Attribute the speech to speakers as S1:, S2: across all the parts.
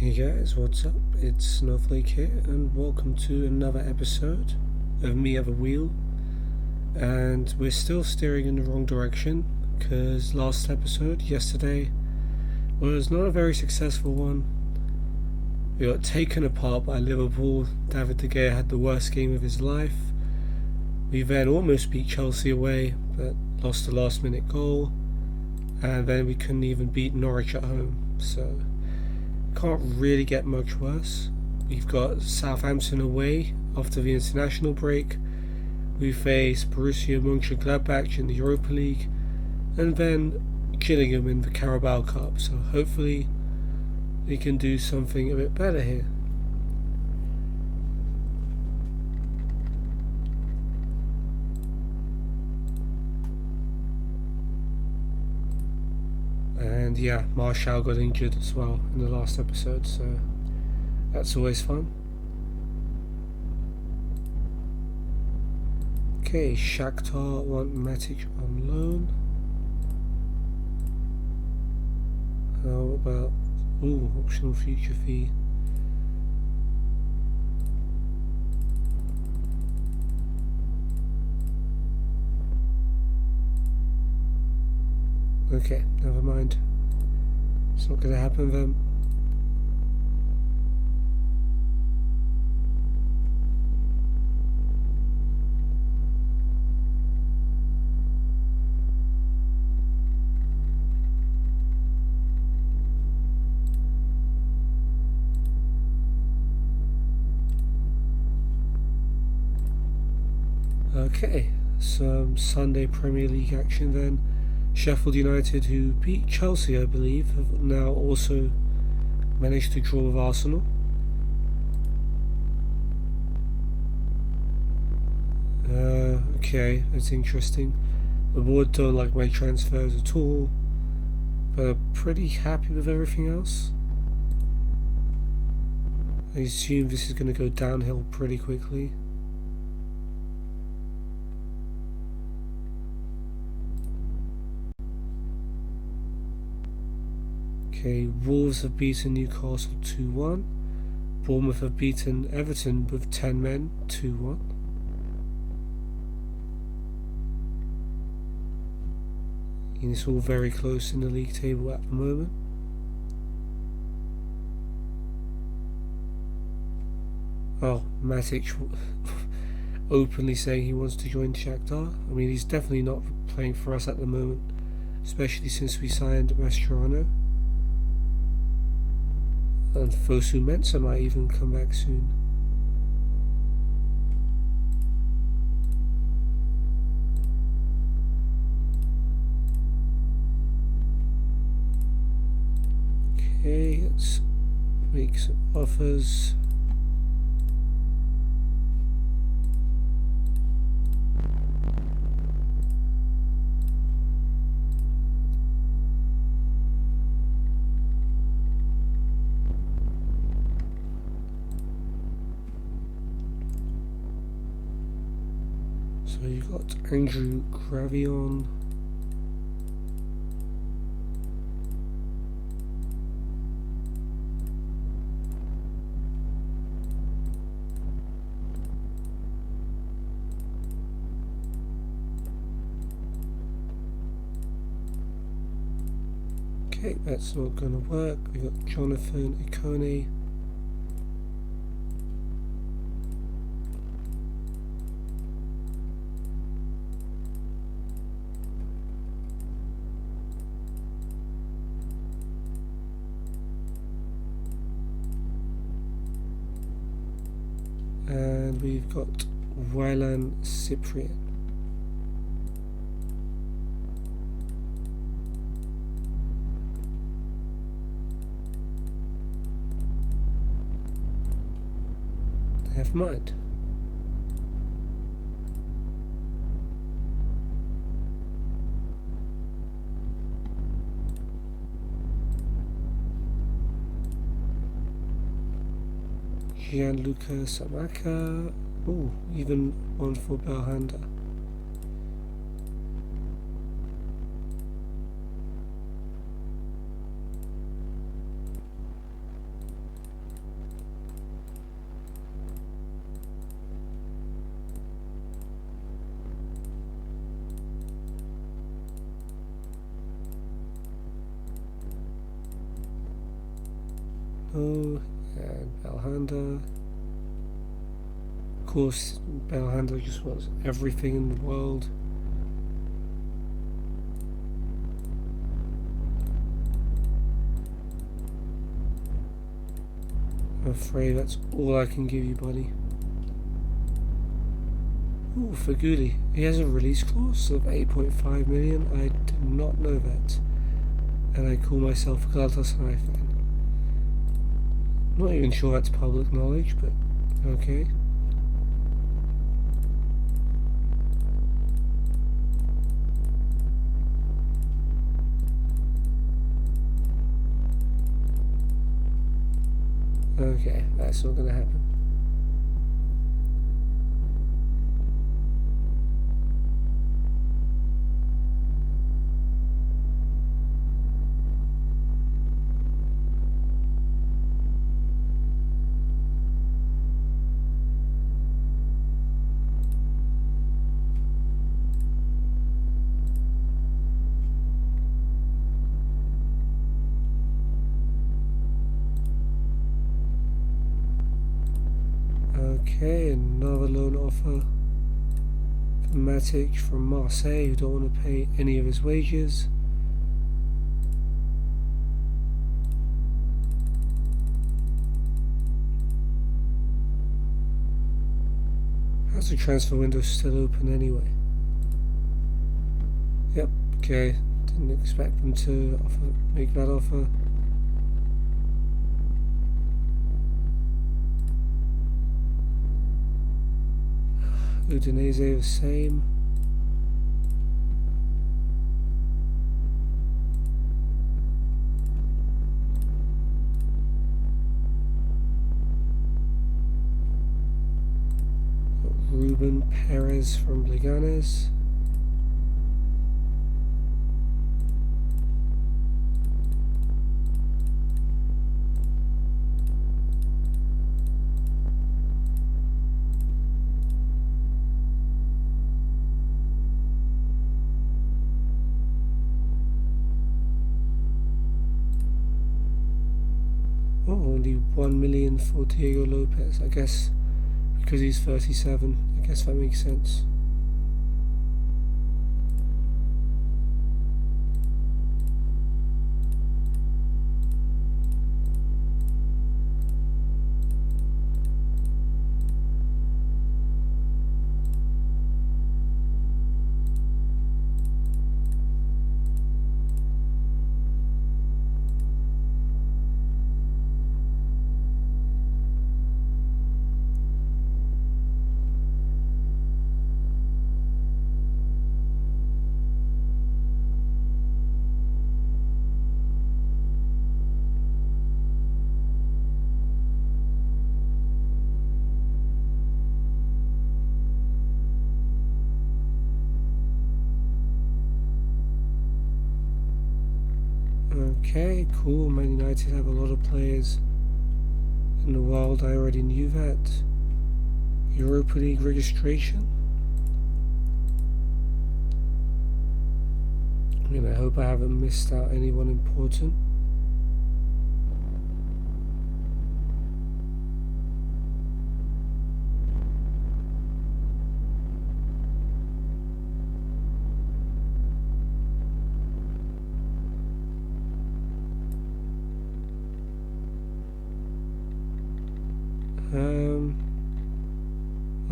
S1: Hey guys, what's up? It's Snowflake here, and welcome to another episode of Me at the Wheel. And we're still steering in the wrong direction because last episode, yesterday, was not a very successful one. We got taken apart by Liverpool. David De Gea had the worst game of his life. We then almost beat Chelsea away, but lost the last minute goal. And then we couldn't even beat Norwich at home, so can't really get much worse. We've got Southampton away after the international break. We face Borussia Mönchengladbach in the Europa League, and then Gillingham in the Carabao Cup. So hopefully we can do something a bit better here. And yeah, Martial got injured as well in the last episode, so that's always fun. Okay, Shakhtar want Matic on loan. How about optional future fee? Okay, never mind. It's not going to happen then. Okay, some Sunday Premier League action then. Sheffield United, who beat Chelsea I believe, have now also managed to draw with Arsenal. Okay, that's interesting. The board don't like my transfers at all, but I'm pretty happy with everything else. I assume this is going to go downhill pretty quickly. Okay, Wolves have beaten Newcastle 2-1. Bournemouth have beaten Everton with 10 men 2-1. And it's all very close in the league table at the moment. Oh, Matic openly saying he wants to join Shakhtar. I mean, he's definitely not playing for us at the moment, especially since we signed Mascherano. And Fosu Mensah might even come back soon. Okay, let's make some offers. So you've got Andrew Gravion. Okay, that's not gonna work. We've got Jonathan Ikone. And we've got Wylan Cyprian. Never mind. Gianluca Samaka. Oh, even one for Belhanda. no, and Belhanda. Of course, Belhanda just wants everything in the world. I'm afraid that's all I can give you, buddy. Ooh, Faguli. He has a release clause of 8.5 million. I did not know that. And I call myself a Galatasaray fan. Not even sure that's public knowledge, but okay. Okay, that's not gonna happen. Okay, another loan offer for Matic from Marseille, who don't want to pay any of his wages. How's the transfer window still open anyway? Yep, okay, didn't expect them to make that offer. Udinese the same. Ruben Perez from Leganes. Oh, only 1 million for Diego Lopez. I guess because he's 37. I guess that makes sense. Okay, cool. Man United have a lot of players in the world. I already knew that. Europa League registration. I mean, I hope I haven't missed out anyone important.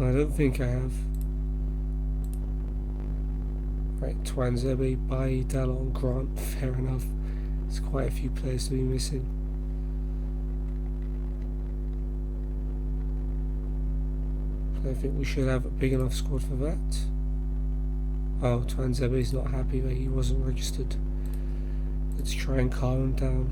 S1: I don't think I have. Right, Twanzebe, Bai, Dallon, Grant, fair enough. There's quite a few players to be missing. So I think we should have a big enough squad for that. Oh, Twanzebe's not happy that he wasn't registered. Let's try and calm him down.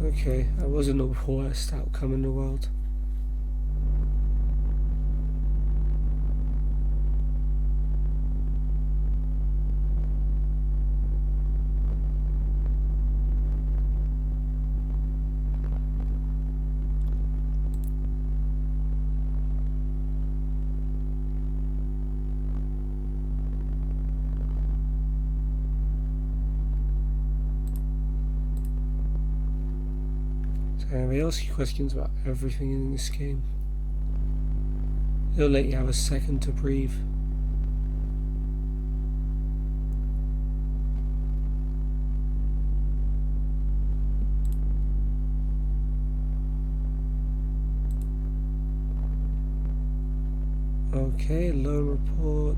S1: Okay, that wasn't the worst outcome in the world. And they ask you questions about everything in this game. It'll let you have a second to breathe. Okay, loan report.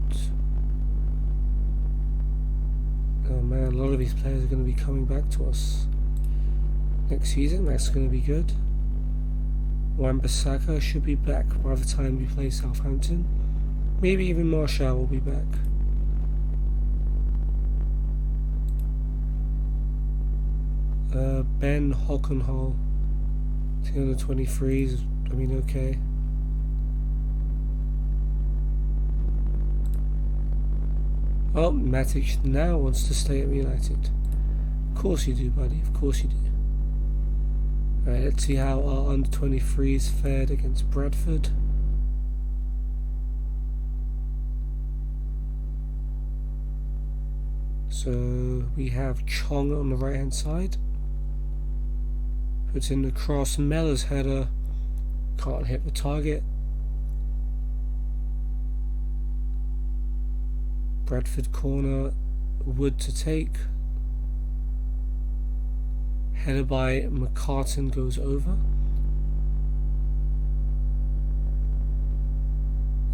S1: Oh man, a lot of these players are going to be coming back to us next season. That's going to be good. Wan-Bissaka should be back by the time we play Southampton. Maybe even Martial will be back. Ben Hockenhall, 223s. I mean, okay. Oh, Matic now wants to stay at United. Of course you do, buddy. Of course you do. Alright, let's see how our under-23s fared against Bradford. So we have Chong on the right hand side. Puts in the cross. Mellor's header. Can't hit the target. Bradford corner. Wood to take. Header by McCartan goes over.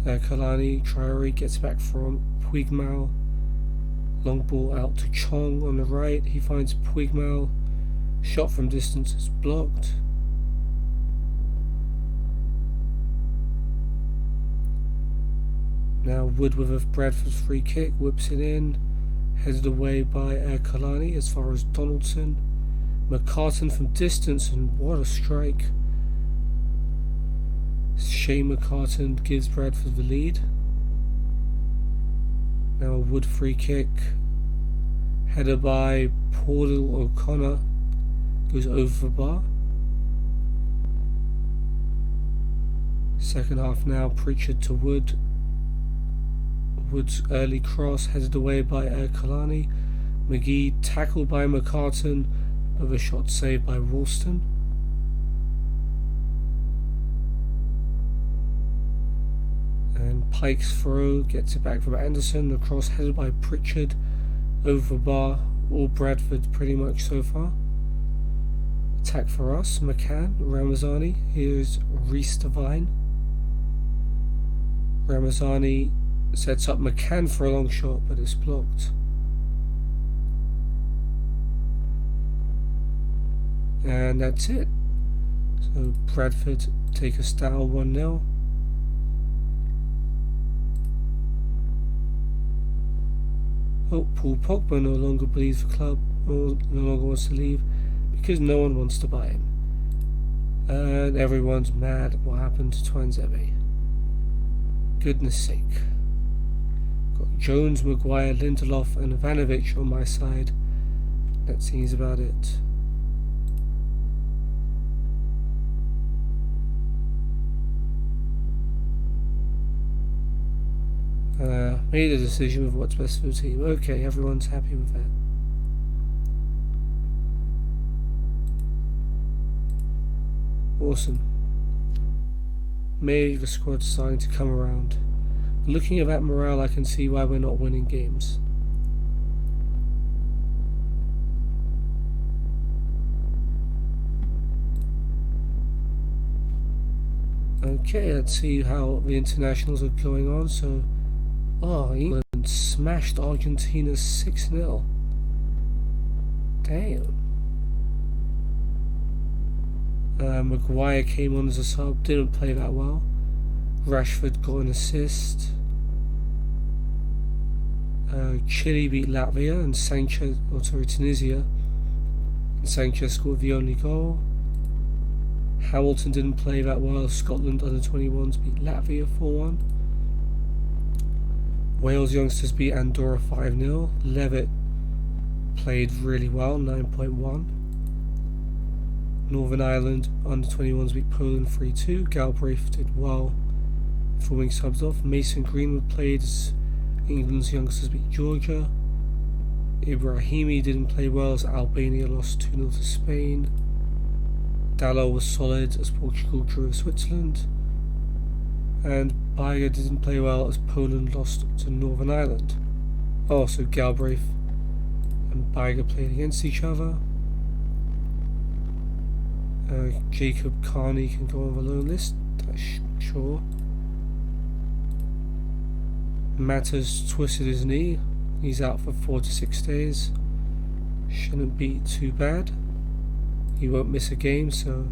S1: Kalani Traore gets back from Puigmal. Long ball out to Chong on the right. He finds Puigmal. Shot from distance is blocked. Now Wood with a Bradford free kick. Whips it in. Headed away by Kalani as far as Donaldson. McCartan from distance, and what a strike. Shane McCartan gives Bradford the lead. Now a Wood free kick. Header by Paul O'Connor. Goes over the bar. Second half now, Pritchard to Wood. Wood's early cross headed away by Kalani. McGee tackled by McCartan, with a shot saved by Ralston. And Pike's throw gets it back from Anderson. The cross headed by Pritchard over the bar. All Bradford pretty much so far. Attack for us. McCann, Ramazani. Here's Reece Devine. Ramazani sets up McCann for a long shot, but it's blocked. And that's it. So Bradford take us down 1-0. Oh, Paul Pogba no longer believes the club, or no longer wants to leave, because no one wants to buy him. And everyone's mad at what happened to Twanzebe. Goodness sake. Got Jones, Maguire, Lindelof and Ivanovic on my side. That seems about it. Made a decision with what's best for the team. Okay, everyone's happy with that. Awesome. Maybe the squad's starting to come around. Looking at that morale, I can see why we're not winning games. Okay, let's see how the internationals are going on. So, England smashed Argentina 6-0. Damn. Maguire came on as a sub, didn't play that well. Rashford got an assist. Chile beat Latvia and Tunisia. And Sanchez scored the only goal. Hamilton didn't play that well. Scotland under 21s beat Latvia 4-1. Wales youngsters beat Andorra 5-0. Levitt played really well, 9.1. Northern Ireland under 21s beat Poland 3-2. Galbraith did well, forming subs off. Mason Greenwood played as England's youngsters beat Georgia. Ibrahimi didn't play well as Albania lost 2-0 to Spain. Dallo was solid as Portugal drew with Switzerland. And Baiga didn't play well as Poland lost to Northern Ireland. Oh, so Galbraith and Baiga played against each other. Jacob Carney can go on the loan list, sure. Matters twisted his knee. He's out for 4 to 6 days. Shouldn't be too bad. He won't miss a game, so...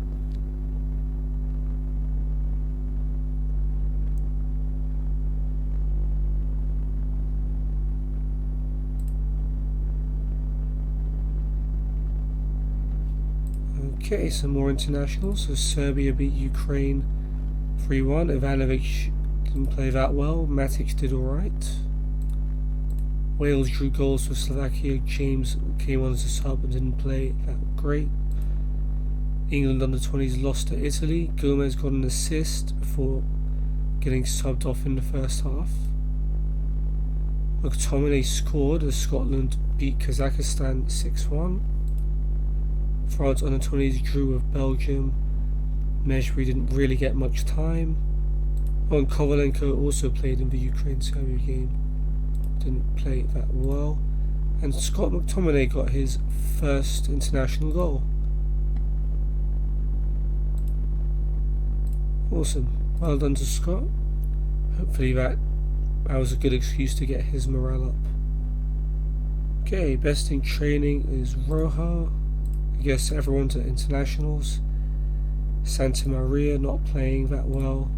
S1: Okay, some more internationals. So Serbia beat Ukraine 3-1. Ivanovic didn't play that well. Matic did alright. Wales drew goals for Slovakia. James came on as a sub and didn't play that great. England under-20s lost to Italy. Gomez got an assist before getting subbed off in the first half. McTominay scored as Scotland beat Kazakhstan 6-1. France under-20s drew with Belgium. Mejbri didn't really get much time. Oh, and Kovalenko also played in the Ukraine-Serbia game. Didn't play that well. And Scott McTominay got his first international goal. Awesome. Well done to Scott. Hopefully that was a good excuse to get his morale up. Okay, best in training is Roja. I guess everyone's at internationals. Santa Maria not playing that well.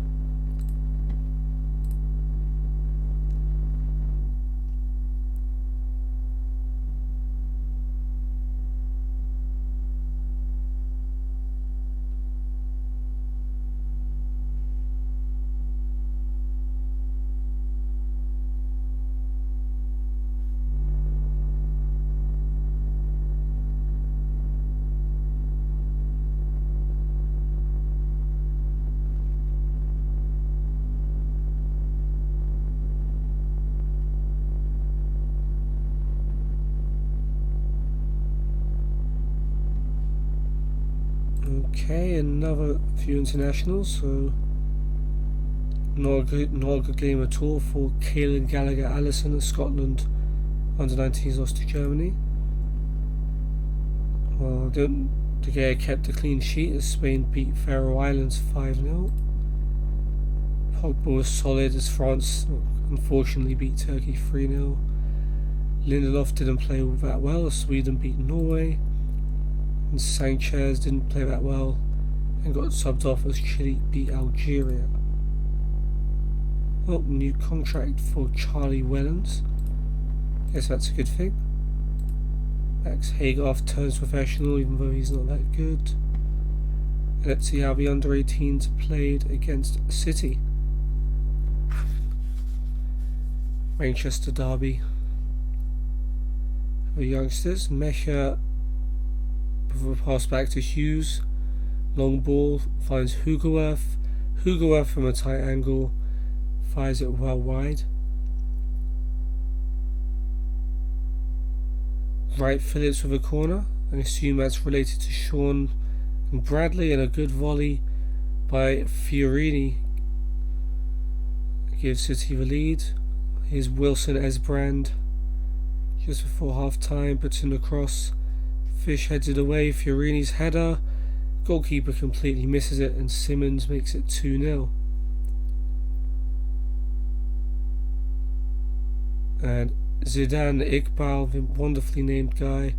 S1: Okay, another few internationals, so not a good game at all for Caelan Gallagher Allison as Scotland under-19s lost to Germany. Well, De Gea kept a clean sheet as Spain beat Faroe Islands 5-0. Pogba was solid as France unfortunately beat Turkey 3-0. Lindelof didn't play that well as Sweden beat Norway. And Sanchez didn't play that well and got subbed off as Chile beat Algeria. Oh, new contract for Charlie Wellens. Guess that's a good thing. Max Haygarth turns professional even though he's not that good. And let's see how the under-18s played against City. Manchester derby. The youngsters, Mecha with a pass back to Hughes. Long ball finds Hugoworth. Hugoworth from a tight angle fires it well wide. Wright Phillips with a corner. I assume that's related to Sean and Bradley, and a good volley by Fiorini gives City the lead. Here's Wilson Esbrand just before half time, puts in the cross. Fish heads it away. Fiorini's header. Goalkeeper completely misses it, and Simmons makes it 2-0. And Zidane Iqbal, the wonderfully named guy,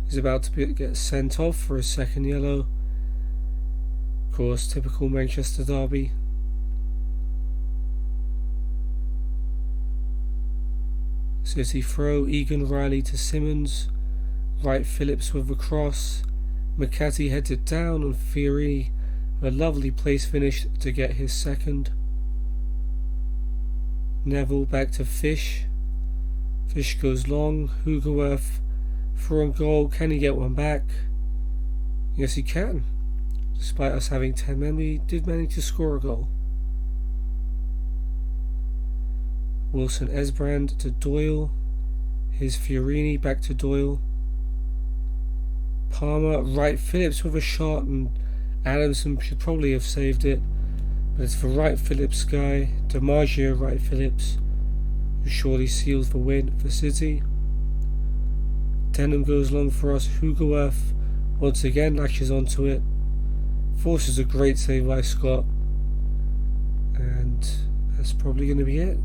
S1: is about to get sent off for a second yellow. Of course, typical Manchester derby. City throw. Egan Riley to Simmons. Wright Phillips with the cross. McCarthy heads it down, and Fiorini a lovely place finish to get his second. Neville back to Fish. Fish goes long. Hugoworth for a goal. Can he get one back? Yes, he can. Despite us having 10 men, we did manage to score a goal. Wilson Esbrand to Doyle. Here's Fiorini back to Doyle. Palmer, Wright Phillips with a shot, and Adamson should probably have saved it, but it's for Wright Phillips guy, DiMaggio Wright Phillips, who surely seals the win for City. Denham goes long for us. Hugoworth once again latches onto it, forces a great save by Scott, and that's probably going to be it.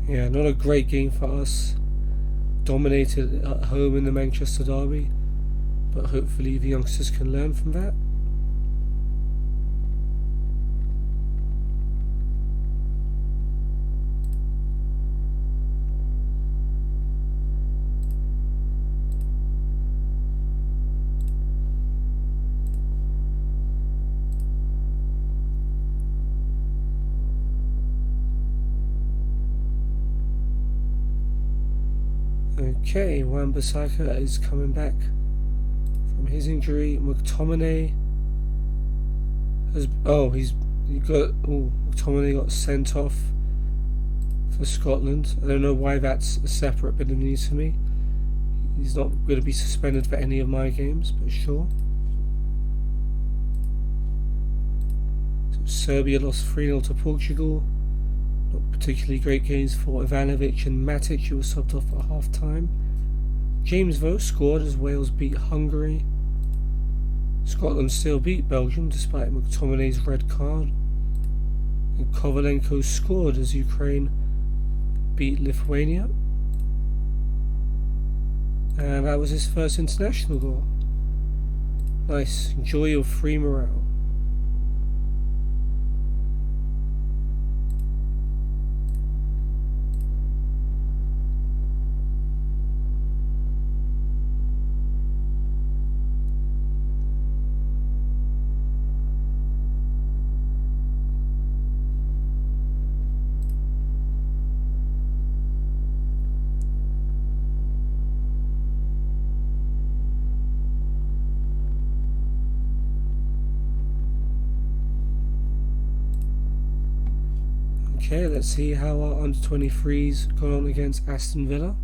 S1: Yeah, not a great game for us. Dominated at home in the Manchester derby, but hopefully the youngsters can learn from that. Okay, Wan-Bissaka is coming back from his injury. McTominay has McTominay got sent off for Scotland. I don't know why that's a separate bit of news for me. He's not going to be suspended for any of my games, but sure. So Serbia lost 3-0 to Portugal. Not particularly great games for Ivanovic and Matic, who was subbed off at half time. James Vogt scored as Wales beat Hungary. Scotland still beat Belgium despite McTominay's red card. And Kovalenko scored as Ukraine beat Lithuania. And that was his first international goal. Nice. Enjoy your free morale. Okay, let's see how our under-23s got on against Aston Villa.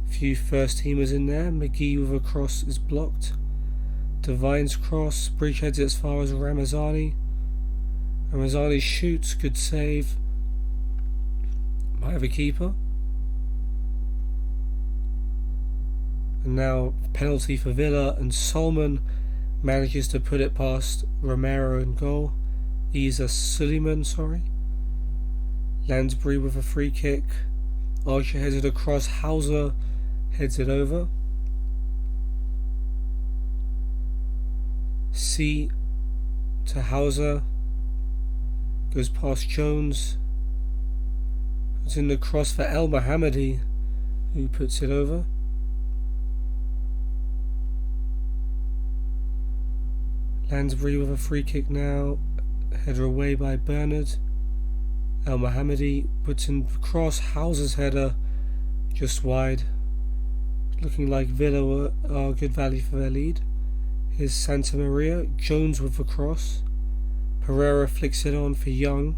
S1: A few first teamers in there. McGee with a cross is blocked. Devine's cross, bridgeheads it as far as Ramazani. Ramazani shoots, good save. Might have a keeper. And now penalty for Villa, and Solomon manages to put it past Romero in goal. Isa Suleiman, Lansbury with a free kick. Archer heads it across. Hauser heads it over. C to Hauser. Goes past Jones. Puts in the cross for El Mohammadi, who puts it over. Lansbury with a free kick now. Header away by Bernard. El Mohammadi puts in the cross. Hauser's header just wide. Looking like Villa are good value for their lead. Here's Santa Maria. Jones with the cross. Pereira flicks it on for Young.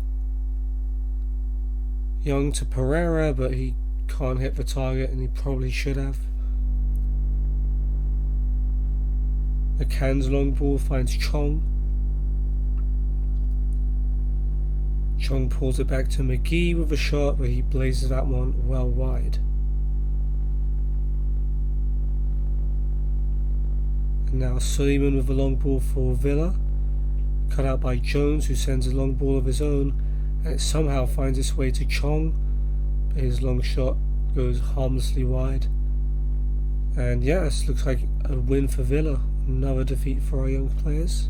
S1: Young to Pereira, but he can't hit the target, and he probably should have. McCann's long ball finds Chong. Chong pulls it back to McGee with a shot, but he blazes that one well wide. And now Suleiman with a long ball for Villa. Cut out by Jones, who sends a long ball of his own, and it somehow finds its way to Chong, but his long shot goes harmlessly wide. And yeah, this looks like a win for Villa. Another defeat for our young players.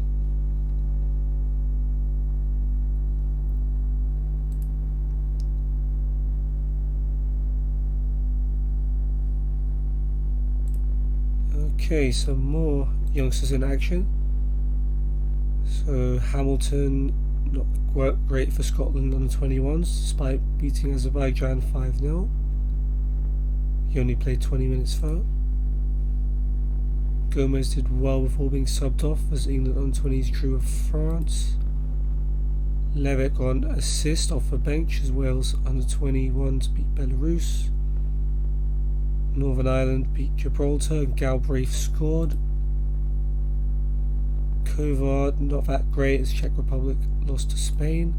S1: Okay, some more youngsters in action. So Hamilton, not great for Scotland under 21s, despite beating Azerbaijan 5-0. He only played 20 minutes though. Gomez did well before being subbed off as England under 20s drew with France. Levick on assist off the bench as Wales under 21s beat Belarus. Northern Ireland beat Gibraltar. Galbraith scored. Kovar, not that great as Czech Republic lost to Spain.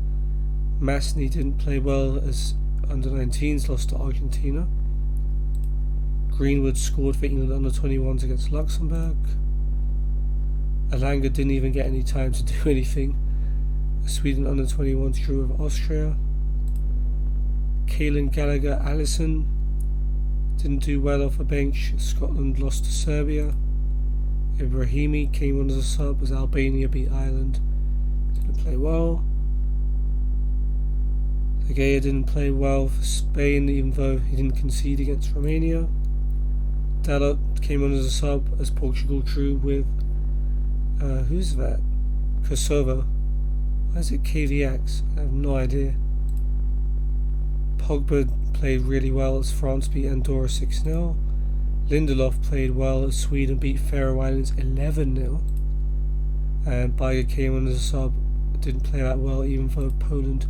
S1: Masny didn't play well as under-19s lost to Argentina. Greenwood scored for England under-21s against Luxembourg. Alanga didn't even get any time to do anything. Sweden under-21s drew with Austria. Caelan Gallagher-Allison didn't do well off the bench. Scotland lost to Serbia. Ibrahimi came on as a sub as Albania beat Ireland. Didn't play well. De Gea didn't play well for Spain, even though he didn't concede against Romania. Dalot came on as a sub as Portugal drew with who's that? Kosovo. Why is it KVX? I have no idea. Pogba played really well as France beat Andorra 6-0. Lindelof played well as Sweden beat Faroe Islands 11-0. And Baiga came on as a sub, didn't play that well even though Poland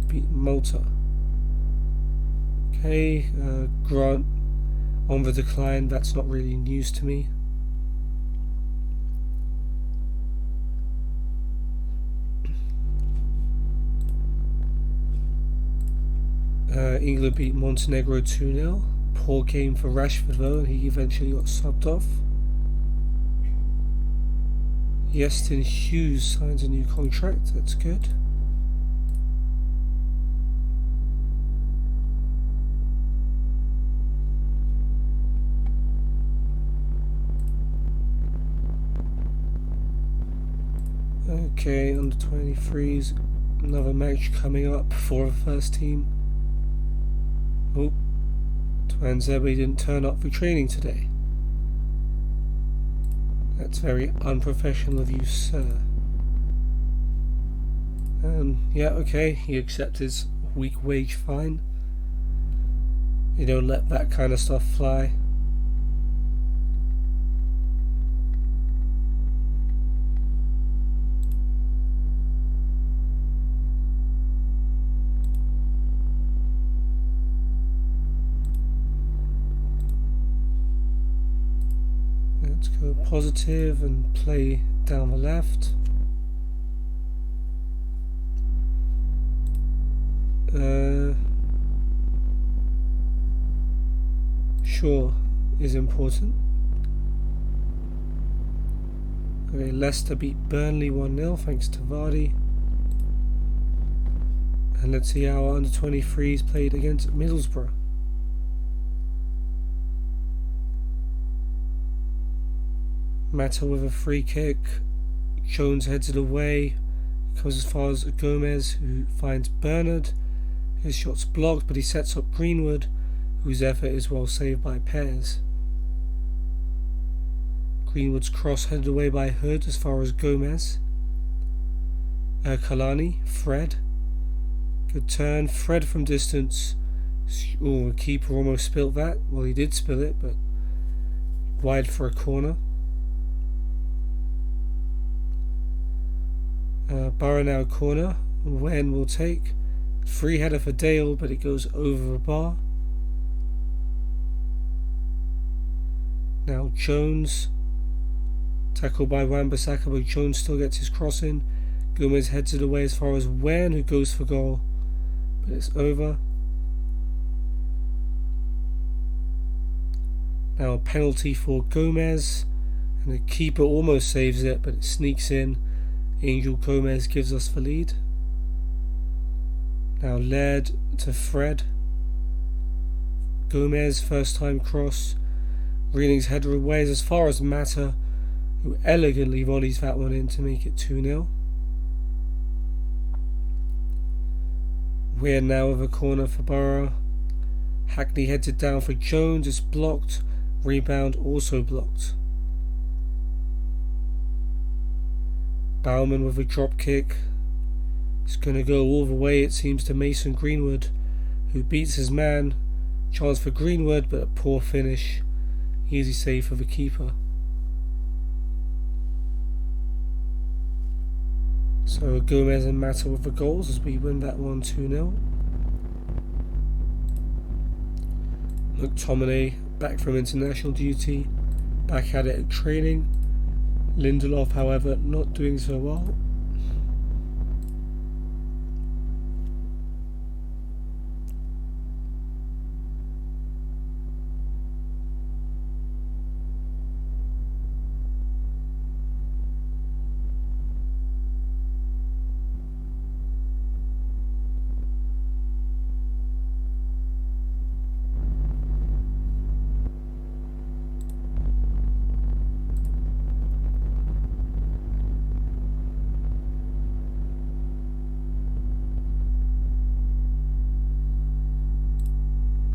S1: beat Malta. Okay, Grant on the decline, that's not really news to me. England beat Montenegro 2-0. Poor game for Rashford though, and he eventually got subbed off. Yestin Hughes signs a new contract, that's good. Okay, under 23s, another match coming up for the first team. Oh, Twanzebe didn't turn up for training today. That's very unprofessional of you, sir. Yeah, okay, he accepts his week wage fine. You don't let that kind of stuff fly. Let's go positive and play down the left. Sure is important. Okay, Leicester beat Burnley 1-0 thanks to Vardy. And let's see how our under-23s played against Middlesbrough. Mata with a free kick. Jones heads it away. Comes as far as Gomez, who finds Bernard. His shot's blocked, but he sets up Greenwood, whose effort is well saved by Pears. Greenwood's cross headed away by Hood as far as Gomez. Kalani, Fred. Good turn. Fred from distance. Oh, the keeper almost spilled that. Well, he did spill it, but wide for a corner. Borough now corner. Wen will take. Free header for Dale, but it goes over the bar. Now Jones. Tackled by Wan-Bissaka, but Jones still gets his cross in. Gomez heads it away as far as Wen, who goes for goal. But it's over. Now a penalty for Gomez. And the keeper almost saves it, but it sneaks in. Angel Gomez gives us the lead. Now led to Fred. Gomez, first time cross. Reeling's header away as far as Mata, who elegantly volleys that one in to make it 2-0. We're now with a corner for Borough. Hackney heads it down for Jones. It's blocked. Rebound also blocked. Bauman with a drop kick. It's going to go all the way, it seems, to Mason Greenwood, who beats his man. Chance for Greenwood, but a poor finish. Easy save for the keeper. So Gomez and Mata with the goals as we win that one 2-0. McTominay back from international duty, back at it at training. Lindelof, however, not doing so well.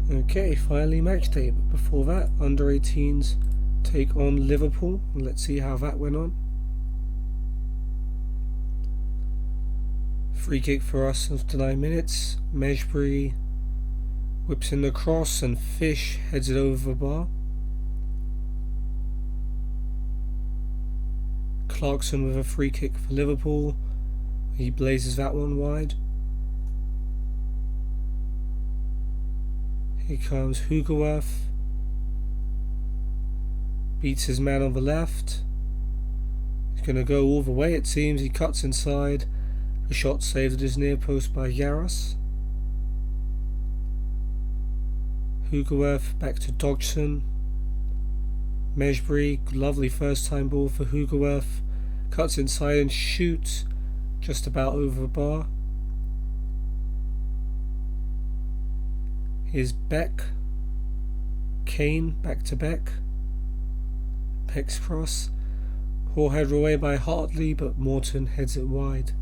S1: Okay, finally match day, but before that, under 18s take on Liverpool. Let's see how that went on. Free kick for us after 9 minutes. Mejbri whips in the cross and Fish heads it over the bar. Clarkson with a free kick for Liverpool. He blazes that one wide. Here comes Hugoworth. Beats his man on the left. He's going to go all the way, it seems. He cuts inside. The shot saved at his near post by Yaras. Hugoworth back to Dodgson. Mejbri, lovely first time ball for Hugoworth. Cuts inside and shoots just about over the bar. Here's Beck. Kane back to Beck. Beck's cross. Ball headed away by Hartley, but Morton heads it wide.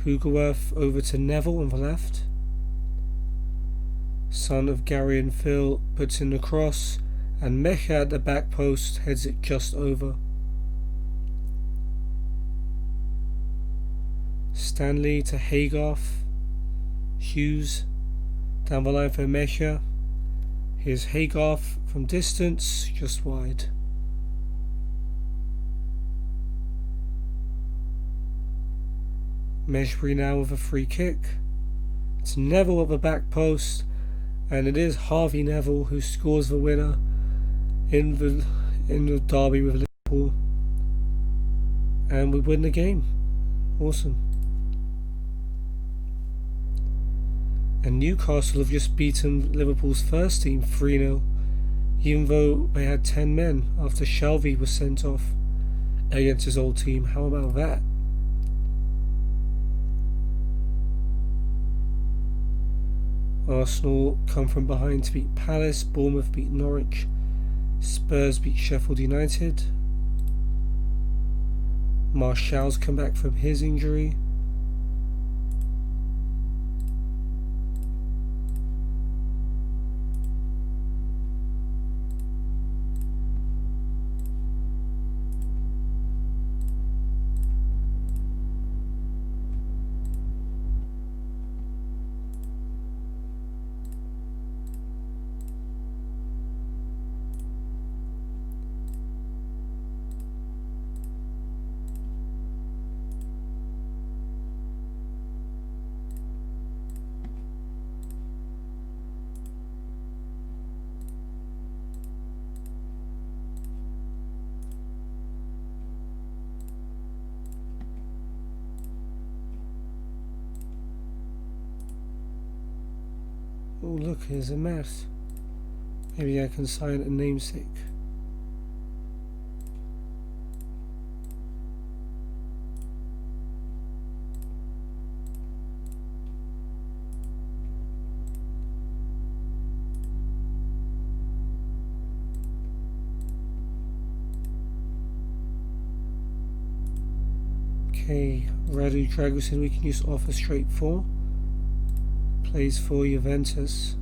S1: Hugoworth over to Neville on the left. Son of Gary and Phil puts in the cross, and Mecha at the back post heads it just over. Stanley to Haygarth. Hughes down the line for Mecha. Here's Haygarth from distance, just wide. Mejbri now with a free kick. It's Neville at the back post, and it is Harvey Neville who scores the winner in the derby with Liverpool, and we win the game. Awesome. And Newcastle have just beaten Liverpool's first team 3-0, even though they had 10 men after Shelvey was sent off against his old team. How about that? Arsenal come from behind to beat Palace. Bournemouth beat Norwich. Spurs beat Sheffield United. Martial's come back from his injury. Oh look, here's a math. Maybe I can sign a namesake. Okay, Radu Dragusin we can use off a straight 4. Plays for Juventus.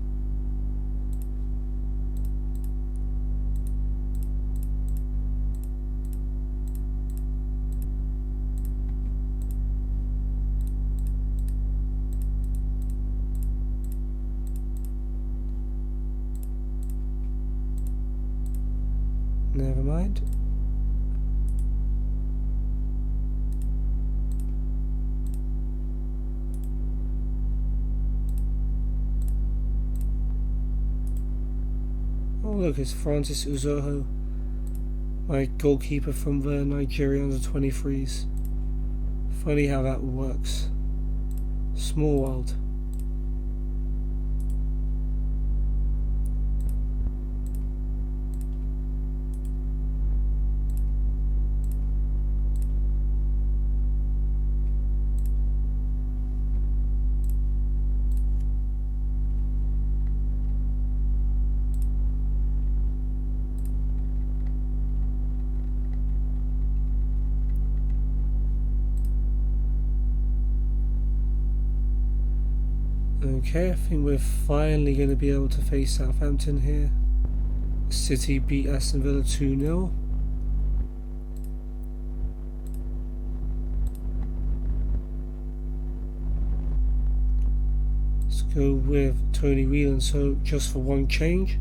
S1: Never mind. Oh look, it's Francis Uzoho, my goalkeeper from the Nigeria under-23s. Funny how that works. Small world. Okay, I think we're finally going to be able to face Southampton here. City beat Aston Villa 2-0. Let's go with Tony Whelan. So just for one change,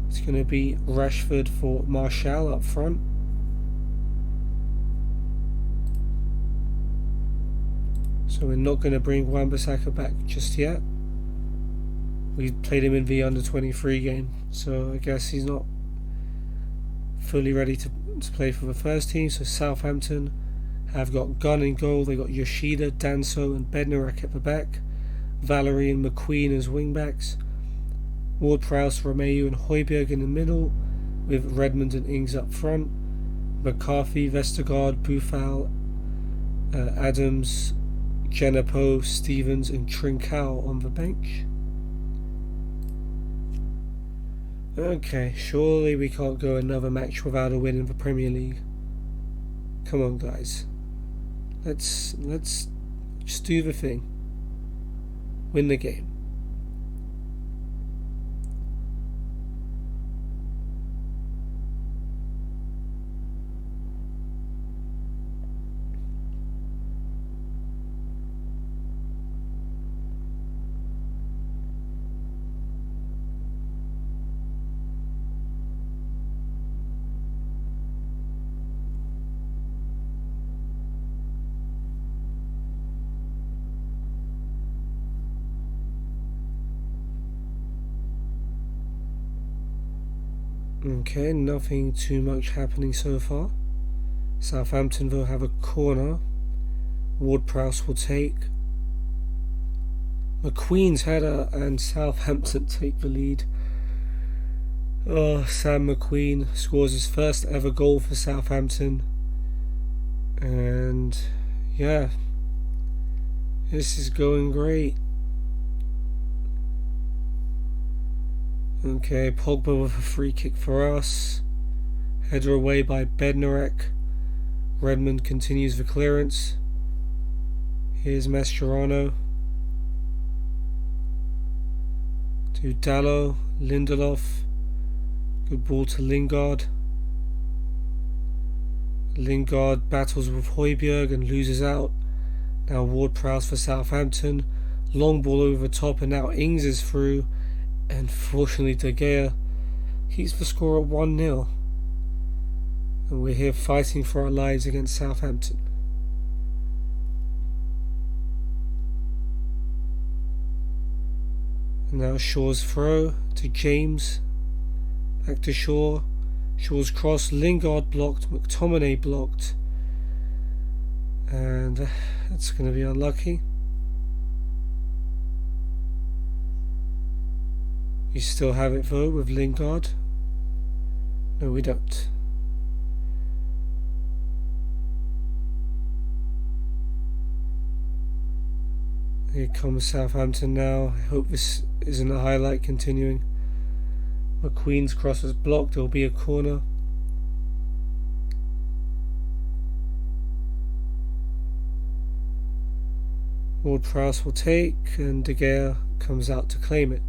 S1: it's going to be Rashford for Martial up front. So we're not going to bring Wan-Bissaka back just yet. We played him in the under-23 game, so I guess he's not fully ready to play for the first team. So Southampton have got Gunn in goal. They got Yoshida, Danso and Bednarek at the back. Valerie and McQueen as wing-backs. Ward-Prowse, Romeu and Højbjerg in the middle, with Redmond and Ings up front. McCarthy, Vestergaard, Boufal, Adams, Genepo, Stevens and Trincao on the bench. Okay, surely we can't go another match without a win in the Premier League. Come on, guys. Let's just do the thing. Win the game. Okay, nothing too much happening so far. Southampton will have a corner. Ward-Prowse will take. McQueen's header and Southampton take the lead. Oh, Sam McQueen scores his first ever goal for Southampton. And yeah, this is going great. Okay, Pogba with a free kick for us. Header away by Bednarek. Redmond continues the clearance. Here's Mascherano. To Dalot, Lindelof. Good ball to Lingard. Lingard battles with Højbjerg and loses out. Now Ward-Prowse for Southampton. Long ball over the top and now Ings is through. And fortunately De Gea keeps the score at 1-0. And we're here fighting for our lives against Southampton. And now Shaw's throw to James. Back to Shaw. Shaw's cross. Lingard blocked. McTominay blocked. And that's going to be unlucky. You still have it though with Lingard. No, we don't. Here comes Southampton now. I hope this isn't a highlight continuing. McQueen's cross is blocked. There will be a corner. Ward-Prowse will take and De Gea comes out to claim it.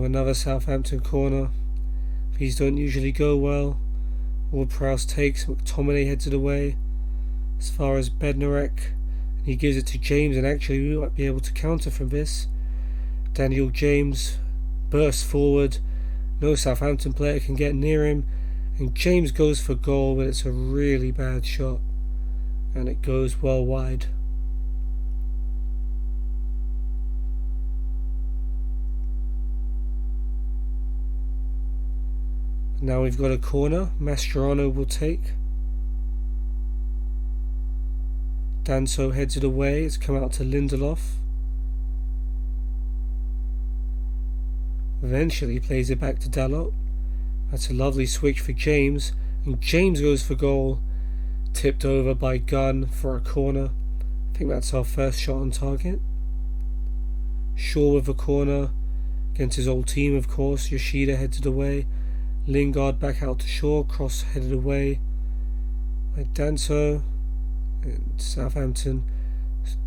S1: Another Southampton corner. These don't usually go well. Ward-Prowse takes. McTominay heads it away as far as Bednarek, and he gives it to James, and actually we might be able to counter from this. Daniel James bursts forward. No Southampton player can get near him, and James goes for goal, but it's a really bad shot. and it goes well wide. Now we've got a corner. Mascherano will take. Danso heads it away. It's come out to Lindelof. Eventually plays it back to Dalot. That's a lovely switch for James. And James goes for goal. Tipped over by Gunn for a corner. I think that's our first shot on target. Shaw with a corner. Against his old team, of course. Yoshida heads it away. Lingard back out to Shaw, cross headed away by Danso, and Southampton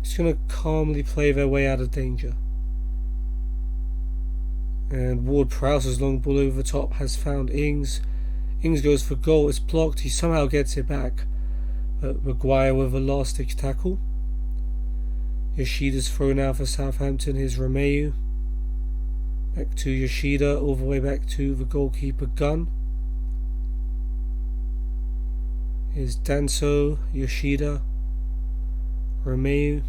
S1: is going to calmly play their way out of danger. And Ward-Prowse's long ball over the top has found Ings. Ings goes for goal, it's blocked, he somehow gets it back, but Maguire with a last ditch tackle. Yoshida's thrown out for Southampton, here's Romeu. Back to Yoshida, all the way back to the goalkeeper Gunn. Here's Danso, Yoshida, Romeu,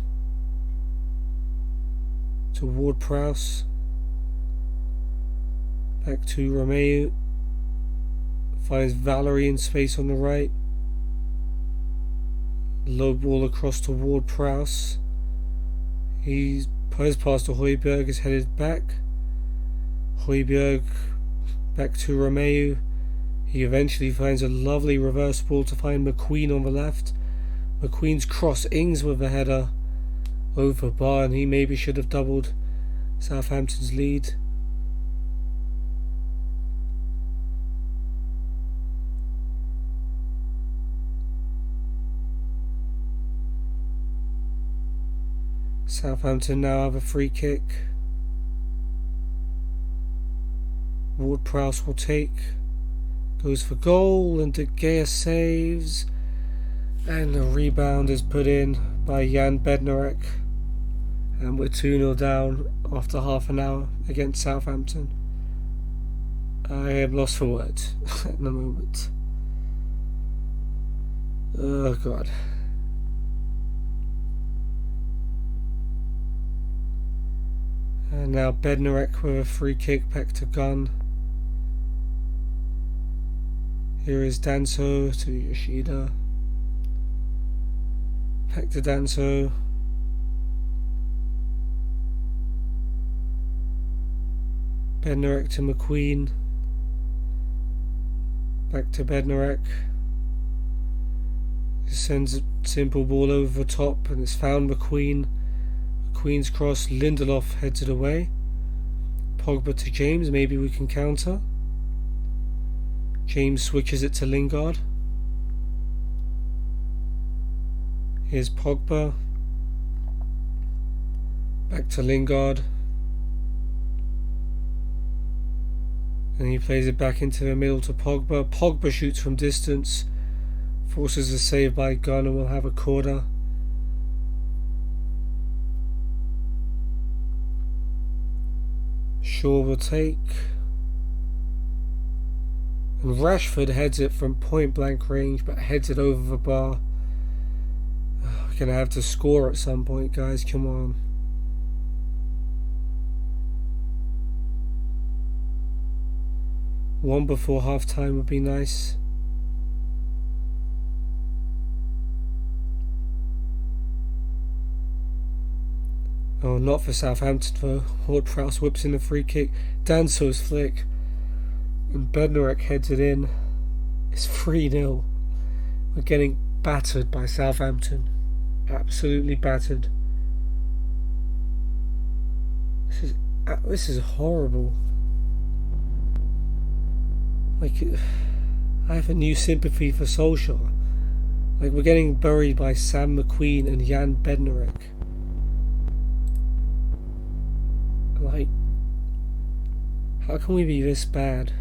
S1: to Ward-Prowse. Back to Romeu. Finds Valerie in space on the right. Low ball across to Ward-Prowse. He plays past to Højbjerg, is headed back. Højbjerg back to Romeu. He eventually finds a lovely reverse ball to find McQueen on the left. McQueen's cross, Ings with a header over bar, and he maybe should have doubled Southampton's lead. Southampton now have a free kick. Ward-Prowse will take. Goes for goal, and De Gea saves. And the rebound is put in by Jan Bednarek. And we're 2-0 down after half an hour against Southampton. I am lost for words at the moment. Oh God. And now Bednarek with a free kick back to Gunn. Here is Danso to Yoshida. Back to Danso. Bednarek to McQueen. Back to Bednarek. He sends a simple ball over the top and it's found McQueen. McQueen's cross, Lindelof heads it away. Pogba to James, maybe we can counter. James switches it to Lingard. Here's Pogba. Back to Lingard. And he plays it back into the middle to Pogba. Pogba shoots from distance. Forces a save by Gunn and will have a corner. Shaw will take. And Rashford heads it from point blank range, but heads it over the bar. We're going to have to score at some point, guys. Come on. One before half time would be nice. Oh, not for Southampton though. Ward-Prowse whips in a free kick. Danso's flick. And Bednarek heads it in. It's 3-0. We're getting battered by Southampton. Absolutely battered. This is horrible. Like, I have a new sympathy for Solskjaer. Like, we're getting buried by Sam McQueen and Jan Bednarek. Like, how can we be this bad?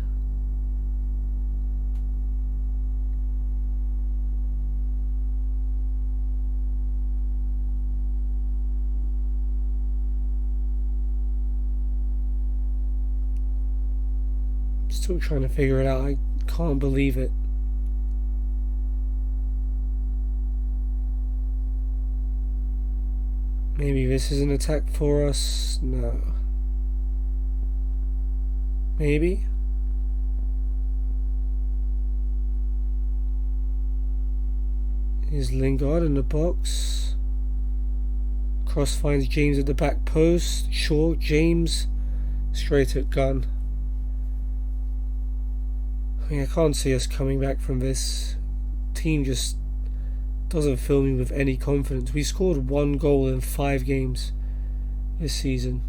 S1: Still trying to figure it out. I can't believe it. Maybe this is an attack for us? No. Maybe? Here's Lingard in the box. Cross finds James at the back post. Sure, James straight at gun. I mean, I can't see us coming back from this. Team just doesn't fill me with any confidence. We scored 1 goal in 5 games this season.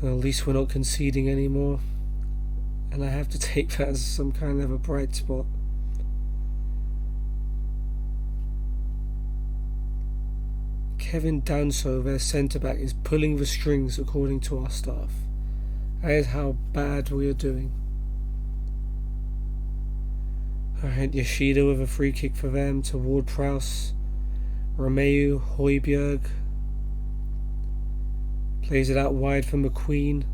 S1: Well, at least we're not conceding anymore. And I have to take that as some kind of a bright spot. Kevin Danso, their centre-back, is pulling the strings according to our staff. That is how bad we are doing. Alright, Yoshida with a free kick for them to Ward-Prowse. Romeu, Højbjerg. Plays it out wide for McQueen.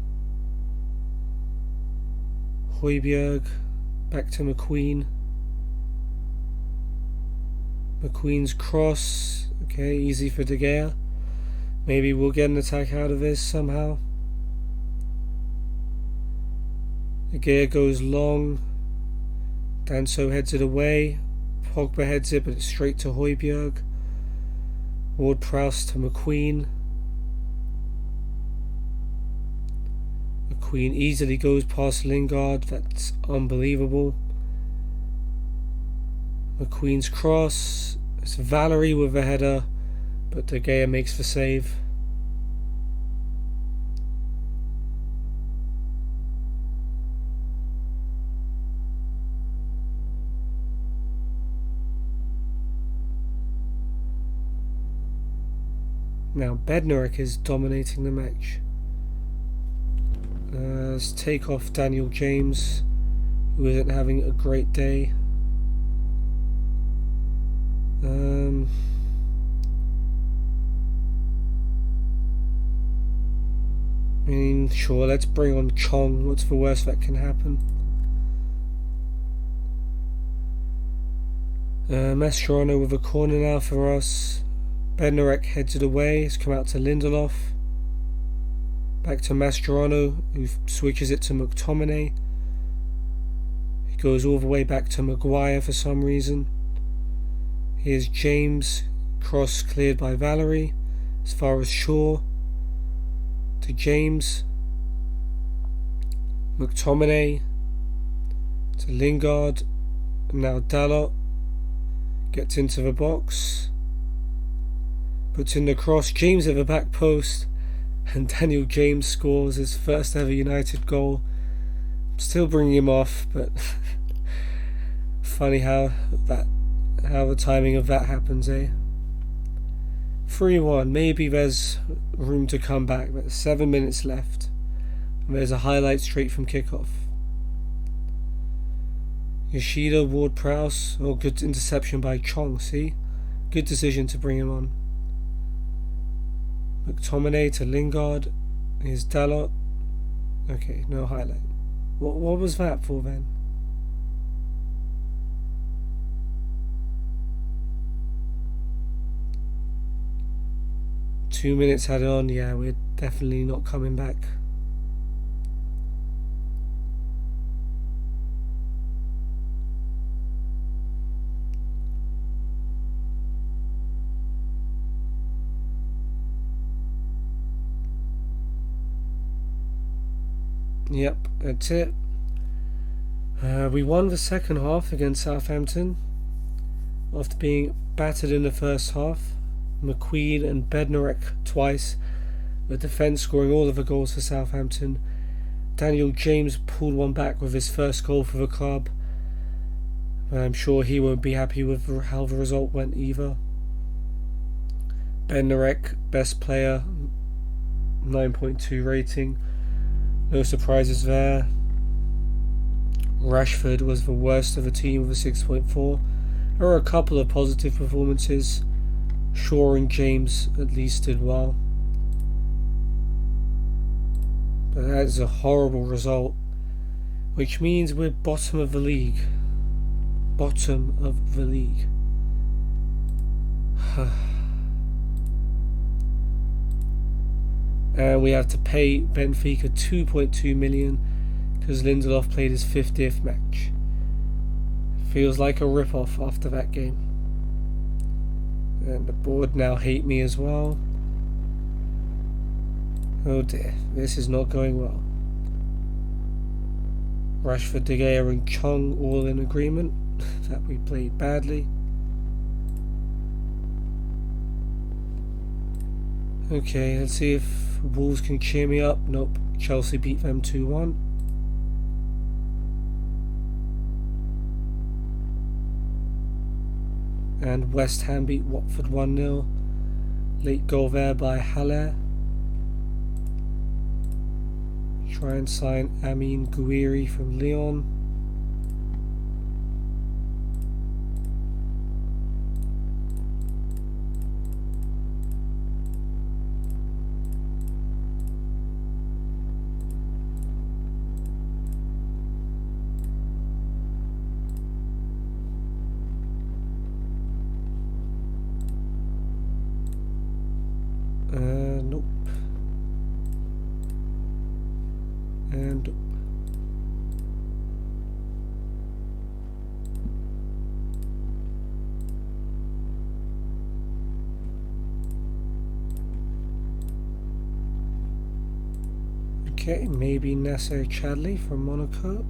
S1: Højbjerg, back to McQueen. McQueen's cross. Okay, easy for De Gea. Maybe we'll get an attack out of this somehow. De Gea goes long. Danso heads it away. Pogba heads it, but it's straight to Højbjerg. Ward-Prowse to McQueen. McQueen easily goes past Lingard. That's unbelievable. McQueen's cross. It's Valerie with a header, but De Gea makes the save. Now Bednarek is dominating the match. Let's take off Daniel James, who isn't having a great day. I mean, sure, let's bring on Chong. What's the worst that can happen? Mascherano with a corner now for us. Bednarek heads it away. It's come out to Lindelof. Back to Mascherano, who switches it to McTominay. He goes all the way back to Maguire for some reason. Here's James. Cross cleared by Valerie. As far as Shaw. To James. McTominay. To Lingard. And now Dalot. Gets into the box. Puts in the cross. James at the back post. And Daniel James scores his first ever United goal. Still bringing him off, but funny how the timing of that happens, eh? 3-1. Maybe there's room to come back, but 7 minutes left. And there's a highlight straight from kickoff. Yoshida, Ward-Prowse. Oh, good interception by Chong, see? Good decision to bring him on. McTominay to Lingard. Here's Dalot. Okay, no highlight. What was that for then? Two minutes added on. Yeah, we're definitely not coming back. Yep, that's it. We won the second half against Southampton after being battered in the first half. McQueen and Bednarek twice. The defence scoring all of the goals for Southampton. Daniel James pulled one back with his first goal for the club. I'm sure he won't be happy with how the result went either. Bednarek, best player, 9.2 rating. No surprises there. Rashford was the worst of the team with a 6.4. There were a couple of positive performances. Shaw and James at least did well. But that is a horrible result, which means we're bottom of the league. Bottom of the league. And we have to pay Benfica 2.2 million because Lindelof played his 50th match. Feels like a rip-off after that game. And the board now hate me as well. Oh dear, this is not going well. Rashford, De Gea and Chong all in agreement that we played badly. Okay, let's see if Wolves can cheer me up. Nope, Chelsea beat them 2-1. And West Ham beat Watford 1-0. Late goal there by Haller. Try and sign Amin Gouiri from Lyon. Nope. And okay, maybe Nasser Chadli from Monaco.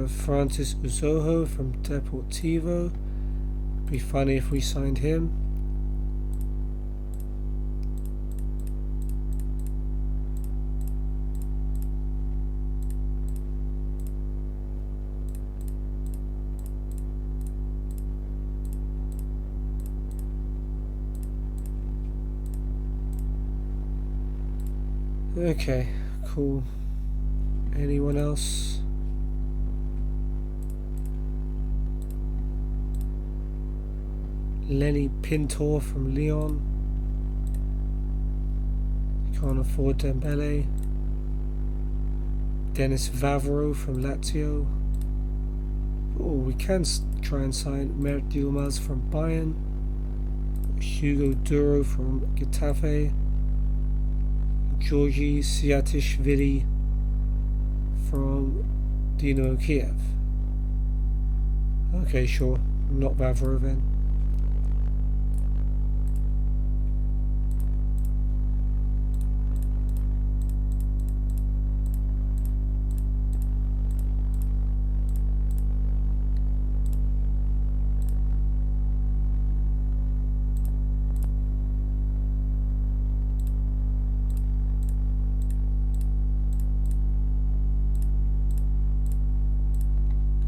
S1: Francis Uzoho from Deportivo. Be funny if we signed him. Okay, cool. Anyone else? Lenny Pintor from Lyon. Can't afford Dembele. Dennis Vavro from Lazio. Oh, we can try and sign Mert Yilmaz from Bayern. Hugo Duro from Getafe. Georgi Siatishvili from Dynamo Kiev. Okay, sure. Not Vavro then.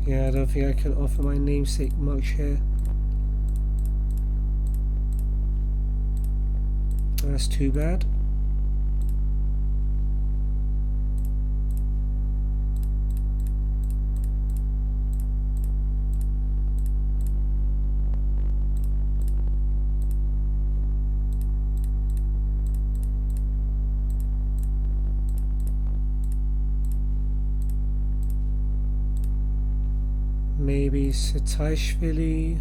S1: Yeah, I don't think I can offer my namesake much here. That's too bad. Maybe Setaishvili.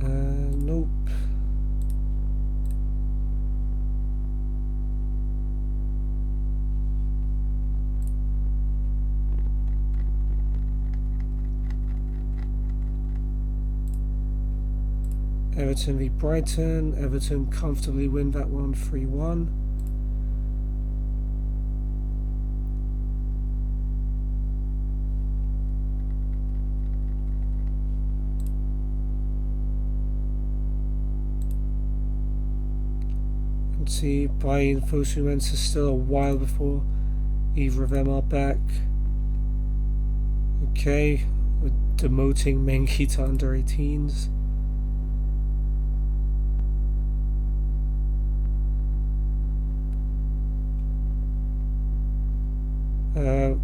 S1: Nope. Everton v Brighton. Everton comfortably win that one 3-1. See, Bayern and Fosumensa still a while before either of them are back. Okay, we're demoting Menki to under 18s.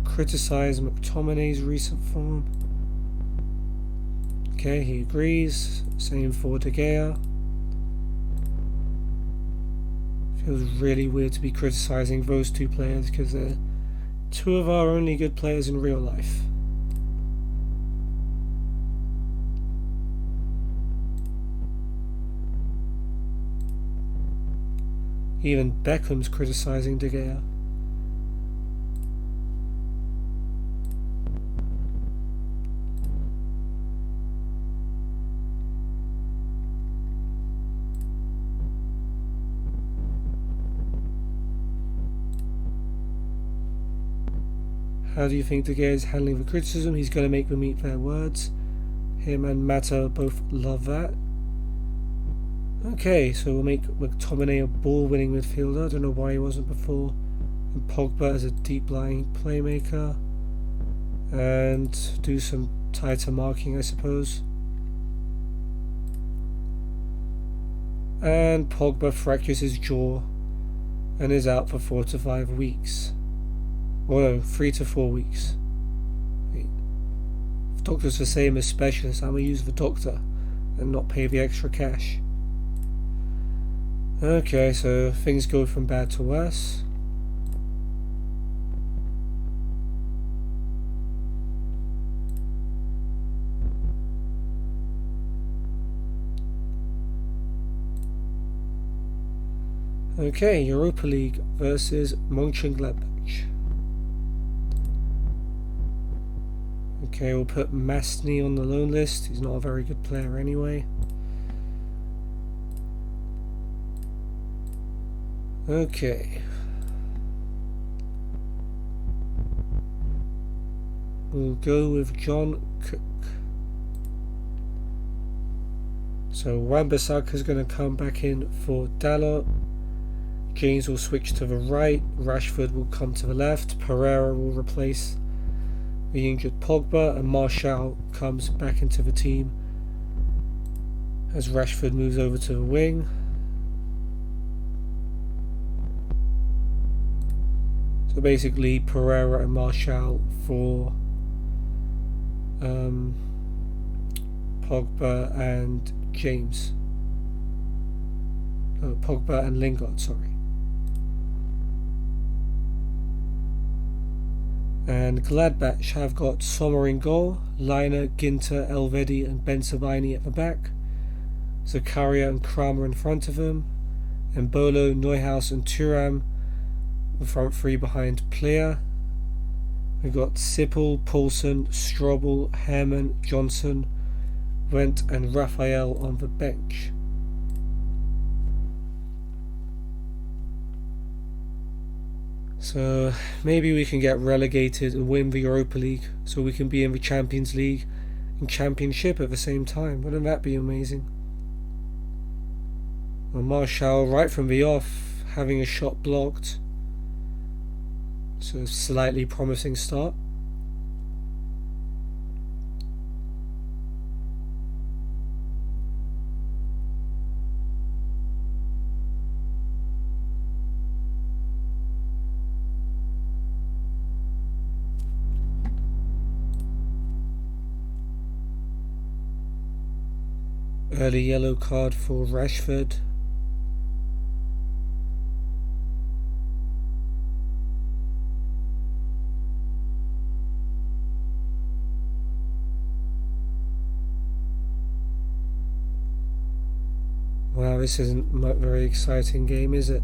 S1: Criticise McTominay's recent form. Okay, he agrees. Same for De Gea. Feels really weird to be criticising those two players because they're two of our only good players in real life. Even Beckham's criticising De Gea. How do you think De Gea is handling the criticism? He's going to make them eat their words. Him and Mata both love that. Okay, so we'll make McTominay a ball-winning midfielder. I don't know why he wasn't before. And Pogba as a deep-lying playmaker. And do some tighter marking, I suppose. And Pogba fractures his jaw and is out for 4 to 5 weeks. Or no, 3 to 4 weeks. Wait. If doctors the same as specialists, I'm going to use the doctor and not pay the extra cash. Okay, so things go from bad to worse. Okay, Europa League versus Mönchengladbach. Okay, we'll put Mastny on the loan list. He's not a very good player anyway. Okay. We'll go with John Cook. So Wan-Bissaka is going to come back in for Dalot. James will switch to the right. Rashford will come to the left. Pereira will replace the injured Pogba, and Martial comes back into the team as Rashford moves over to the wing. So basically Pereira and Martial for Pogba and James. Pogba and Lingard, sorry. And Gladbach have got Sommer in goal, Leiner, Ginter, Elvedi and Ben Sabini at the back, Zakaria and Kramer in front of them, and Bolo, Neuhaus and Thuram, the front three behind Plea. We've got Sippel, Poulsen, Strobel, Herman, Johnson, Wendt and Raphael on the bench. So maybe we can get relegated and win the Europa League so we can be in the Champions League and Championship at the same time. Wouldn't that be amazing? Well, Martial right from the off having a shot blocked. So a slightly promising start. Early yellow card for Rashford. Wow, this isn't a very exciting game, is it?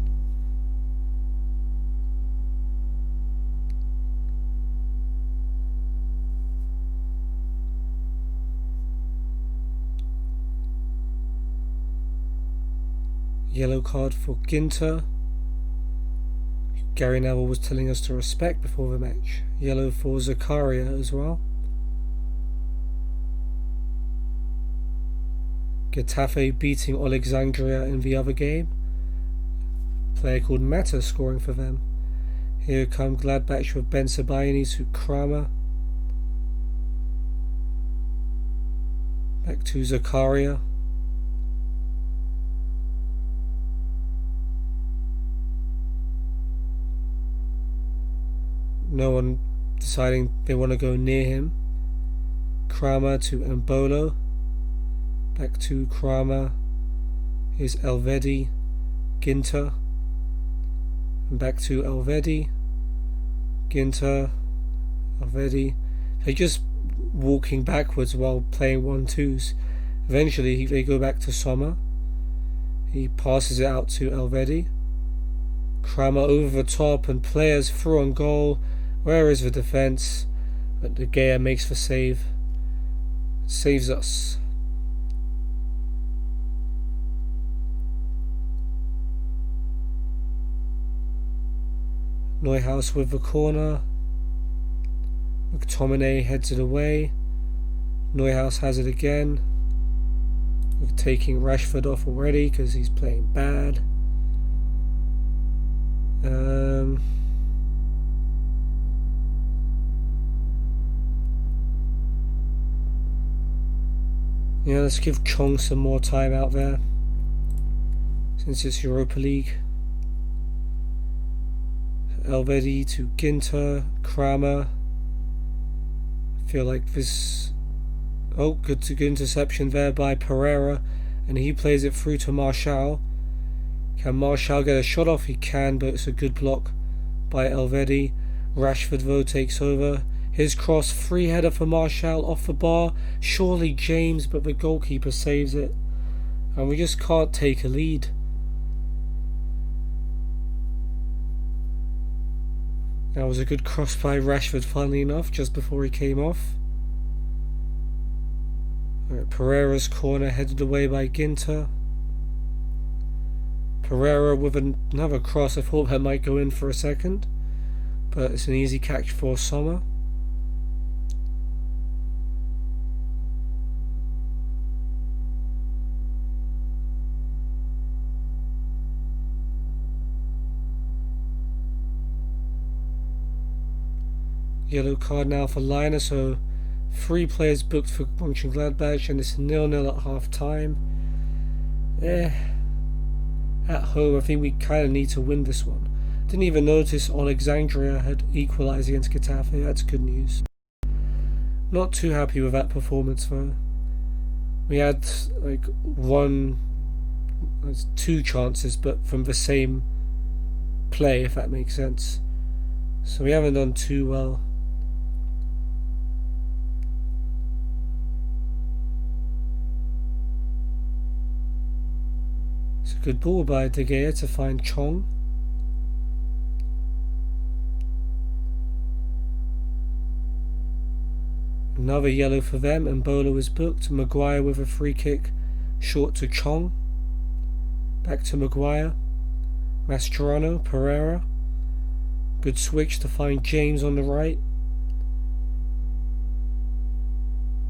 S1: Yellow card for Ginter. Gary Neville was telling us to respect before the match. Yellow for Zakaria as well. Getafe beating Alexandria in the other game. player called Mata scoring for them. Here come Gladbach with Ben Sebaini to Kramer. Back to Zakaria. No one deciding they want to go near him. Kramer to Mbolo. Back to Kramer. Here's Elvedi. Ginter. And back to Elvedi. Ginter. Elvedi. They're just walking backwards while playing 1-2s. Eventually they go back to Sommer. He passes it out to Elvedi. Kramer over the top and players through on goal. Where is the defence? But De Gea makes the save. It saves us. Neuhaus with the corner. McTominay heads it away. Neuhaus has it again. We're taking Rashford off already because he's playing bad. Yeah, let's give Chong some more time out there since it's Europa League. Elvedi to Ginter, Kramer. I feel like this... Oh, good interception there by Pereira, and he plays it through to Martial. Can Martial get a shot off? He can, but it's a good block by Elvedi. Rashford though takes over. His cross, free header for Martial off the bar. Surely James, but the goalkeeper saves it. And we just can't take a lead. That was a good cross by Rashford, funnily enough, just before he came off. Right, Pereira's corner headed away by Ginter. Pereira with another cross. I thought that might go in for a second, but it's an easy catch for Sommer. Yellow card now for Liner, so 3 players booked for Mönchengladbach, and it's 0-0 at half time. At home, I think we kind of need to win this one. Didn't even notice Alexandria had equalised against Getafe. That's good news. Not too happy with that performance though. We had like 2 chances, but from the same play, if that makes sense. So we haven't done too well. It's a good ball by De Gea to find Chong. Another yellow for them, and Mbolo is booked. Maguire with a free kick, short to Chong. Back to Maguire. Mascherano, Pereira. Good switch to find James on the right.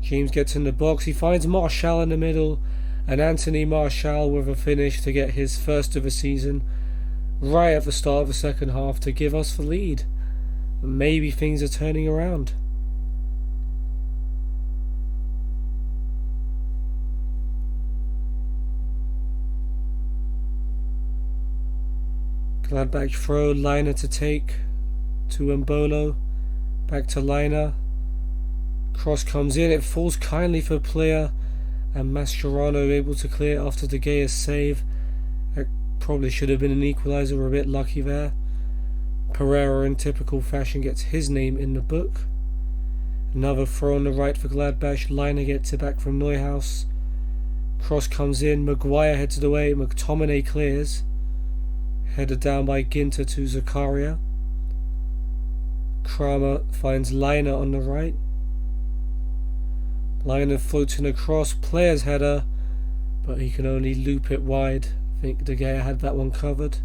S1: James gets in the box. He finds Martial in the middle, and Anthony Martial with a finish to get his first of the season right at the start of the second half to give us the lead. Maybe things are turning around. Gladbach throw, Liner to take to Mbolo, back to Liner. Cross comes in, it falls kindly for player, and Mascherano able to clear after De Gea's save. That probably should have been an equaliser, we're a bit lucky there. Pereira in typical fashion gets his name in the book. Another throw on the right for Gladbach, Liner gets it back from Neuhaus. Cross comes in, Maguire heads it away, McTominay clears. Headed down by Ginter to Zakaria. Kramer finds Liner on the right. Liner floats in across, player's header, but he can only loop it wide. I think De Gea had that one covered.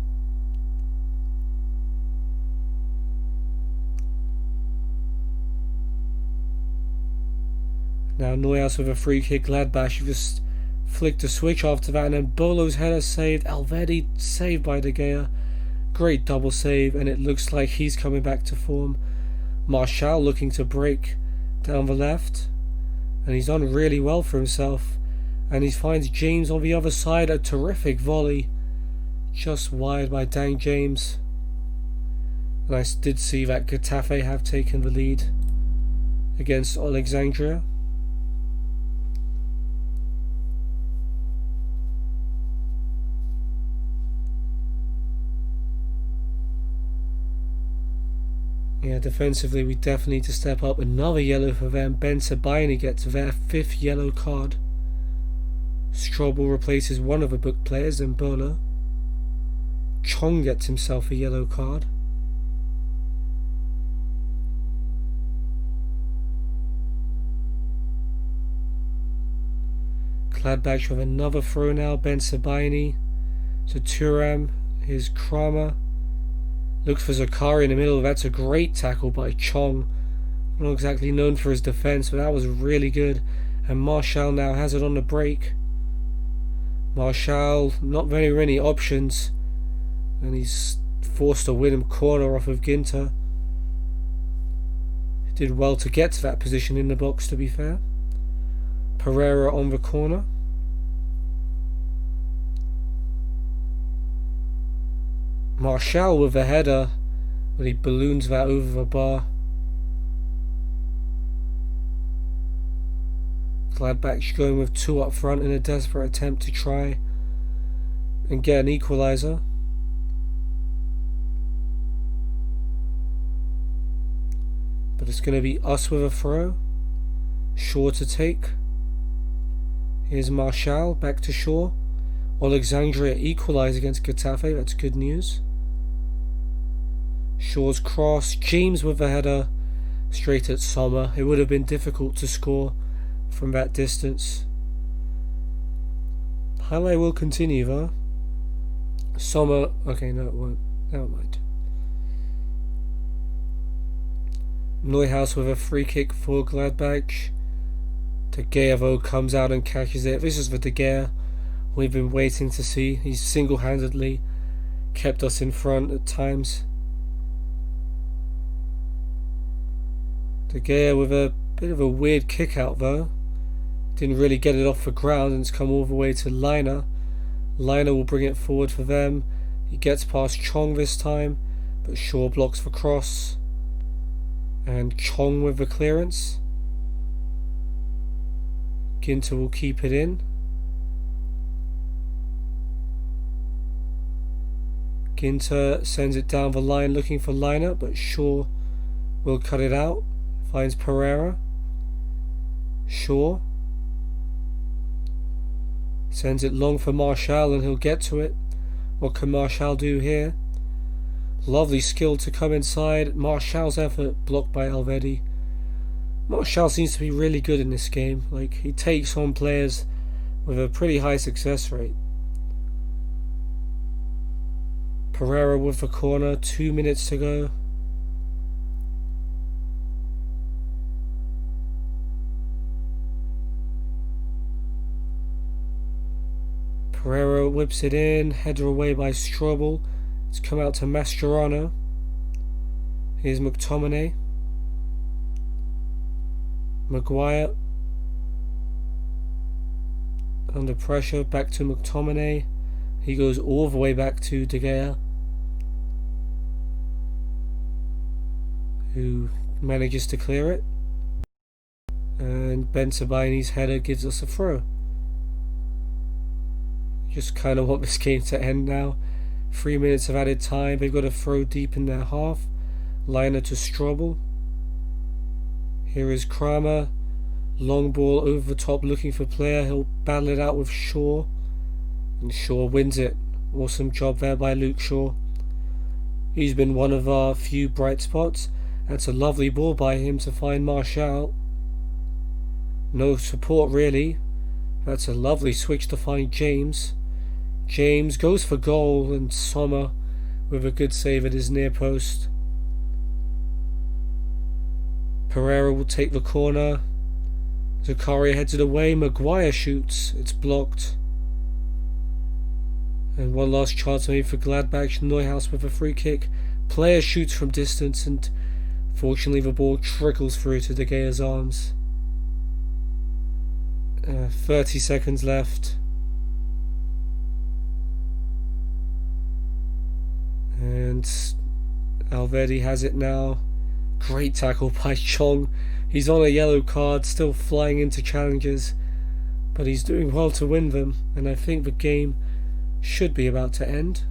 S1: Now Neuhaus with a free kick. Gladbach just flicked a switch after that, and then Bolo's header saved. Elvedi saved by De Gea. Great double save, and it looks like he's coming back to form. Martial looking to break down the left, and he's done really well for himself. And he finds James on the other side, a terrific volley, just wide by Dang James. And I did see that Getafe have taken the lead against Alexandria. Yeah, defensively we definitely need to step up. Another yellow for them. Ben Sabaini gets their 5th yellow card. Strobel replaces one of the book players, and Bola. Chong gets himself a yellow card. Gladbach with another throw now. Ben Sabaini to Turam. Here's Kramer. Looks for Zakari in the middle. That's a great tackle by Chong. Not exactly known for his defence, but that was really good. And Martial now has it on the break. Martial, not very many options. And he's forced to win him corner off of Ginter. He did well to get to that position in the box, to be fair. Pereira on the corner. Martial with a header, but he balloons that over the bar. Gladbach going with 2 up front in a desperate attempt to try and get an equaliser. But it's going to be us with a throw. Shaw to take. Here's Martial, back to Shaw. Alexandria equalise against Getafe, that's good news. Shaw's cross, James with a header, straight at Sommer. It would have been difficult to score from that distance. Highlight will continue though. Sommer, okay, no it won't, never mind. Neuhaus with a free kick for Gladbach. De Gea though comes out and catches it. This is the De Gea we've been waiting to see. He's single-handedly kept us in front at times. De Gea with a bit of a weird kick out though. Didn't really get it off the ground, and it's come all the way to Liner. Liner will bring it forward for them. He gets past Chong this time, but Shaw blocks the cross. And Chong with the clearance. Ginter will keep it in. Ginter sends it down the line looking for Liner, but Shaw will cut it out. Finds Pereira. Shaw sends it long for Martial, and he'll get to it. What can Martial do here? Lovely skill to come inside. Martial's effort blocked by Alvedi. Martial seems to be really good in this game. Like, he takes on players with a pretty high success rate. Pereira with the corner, 2 minutes to go. Pereira whips it in, header away by Strobel. It's come out to Mascherano. Here's McTominay. Maguire under pressure, back to McTominay. He goes all the way back to De Gea, who manages to clear it. And Ben Sabaini's header gives us a throw. Just kind of want this game to end now. 3 minutes of added time. They've got a throw deep in their half. Liner to Strobel. Here is Kramer. Long ball over the top looking for player. He'll battle it out with Shaw. And Shaw wins it. Awesome job there by Luke Shaw. He's been one of our few bright spots. That's a lovely ball by him to find Martial. No support really. That's a lovely switch to find James. James goes for goal, and Sommer with a good save at his near post. Pereira will take the corner. Zakaria heads it away. Maguire shoots. It's blocked. And one last chance made for Gladbach. Neuhaus with a free kick. Player shoots from distance, and fortunately the ball trickles through to De Gea's arms. 30 seconds left. And Alvedi has it now. Great tackle by Chong. He's on a yellow card, still flying into challenges, but he's doing well to win them, and I think the game should be about to end.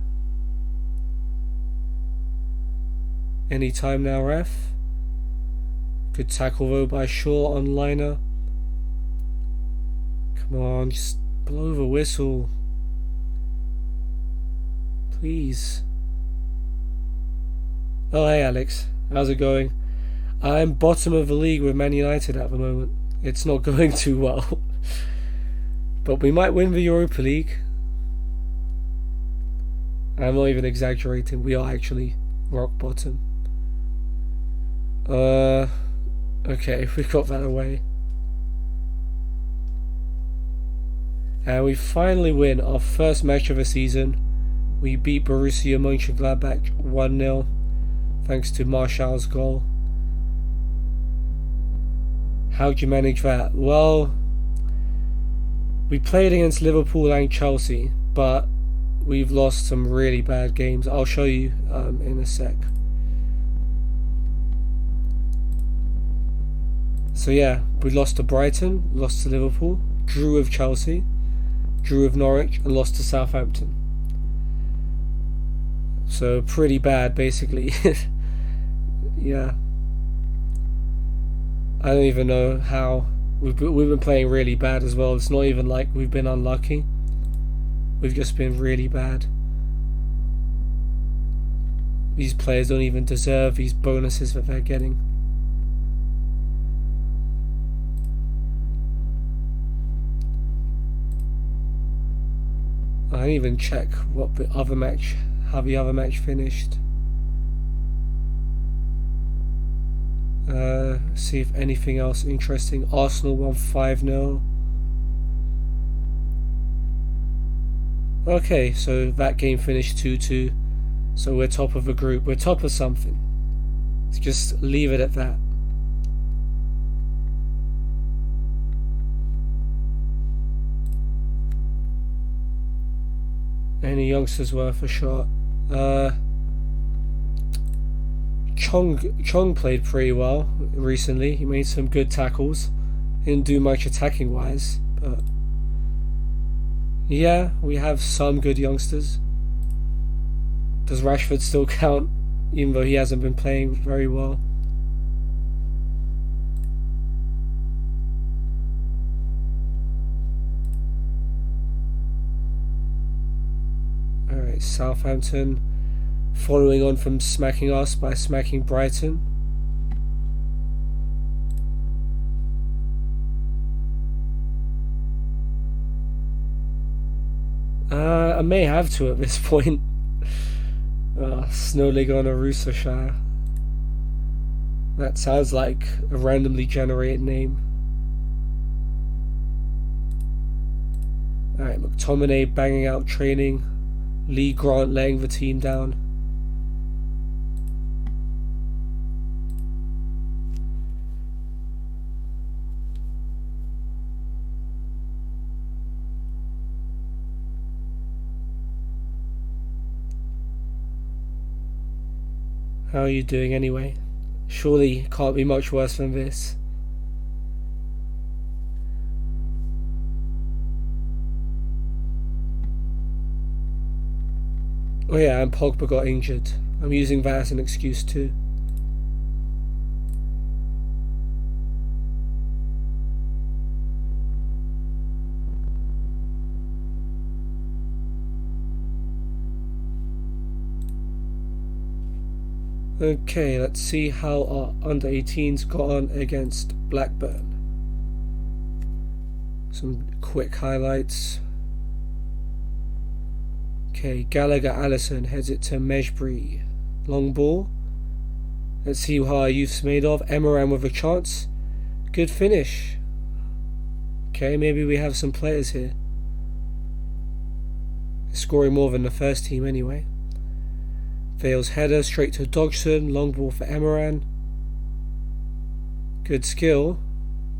S1: Any time now, ref. Good tackle though by Shaw on liner. Come on, just blow the whistle. Please. Oh hey Alex, how's it going? I'm bottom of the league with Man United at the moment. It's not going too well. But we might win the Europa League. I'm not even exaggerating, we are actually rock bottom. Okay, we got that away. And we finally win our first match of the season. We beat Borussia Mönchengladbach 1-0 thanks to Martial's goal. How'd you manage that? Well, we played against Liverpool and Chelsea, but we've lost some really bad games. I'll show you in a sec. So yeah, we lost to Brighton, lost to Liverpool, drew with Chelsea, drew with Norwich, and lost to Southampton. So pretty bad, basically. Yeah. I don't even know how. We've been playing really bad as well. It's not even like we've been unlucky. We've just been really bad. These players don't even deserve these bonuses that they're getting. I didn't even check how the other match finished. See if anything else interesting. Arsenal won 5-0. Okay, so that game finished 2-2. So we're top of the group. We're top of something. Let's just leave it at that. Any youngsters worth a shot? Chong played pretty well recently. He made some good tackles. Didn't do much attacking wise, but yeah, we have some good youngsters. Does Rashford still count, even though he hasn't been playing very well? Alright, Southampton following on from smacking us by smacking Brighton. I may have to at this point. Snow League on a Worcestershire. That sounds like a randomly generated name. Alright, McTominay banging out training. Lee Grant letting the team down. How are you doing anyway? Surely can't be much worse than this. Oh yeah, and Pogba got injured. I'm using that as an excuse too. Okay, let's see how our under-18s got on against Blackburn. Some quick highlights. Okay, Gallagher Allison heads it to Mejbri. Long ball. Let's see how our youth's made of. Emaran with a chance. Good finish. Okay, maybe we have some players here. scoring more than the first team anyway. Vale's header straight to Dodgson, long ball for Emeran. Good skill.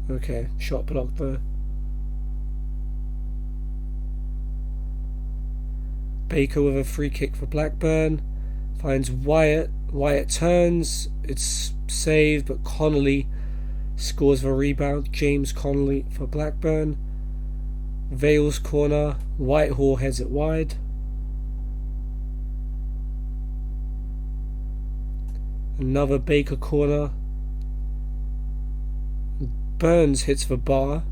S1: Okay, shot blocked though. Baker with a free kick for Blackburn. Finds Wyatt. Wyatt turns. It's saved, but Connolly scores the rebound. James Connolly for Blackburn. Vale's corner. Whitehall heads it wide. Another Baker corner. Burns hits the bar.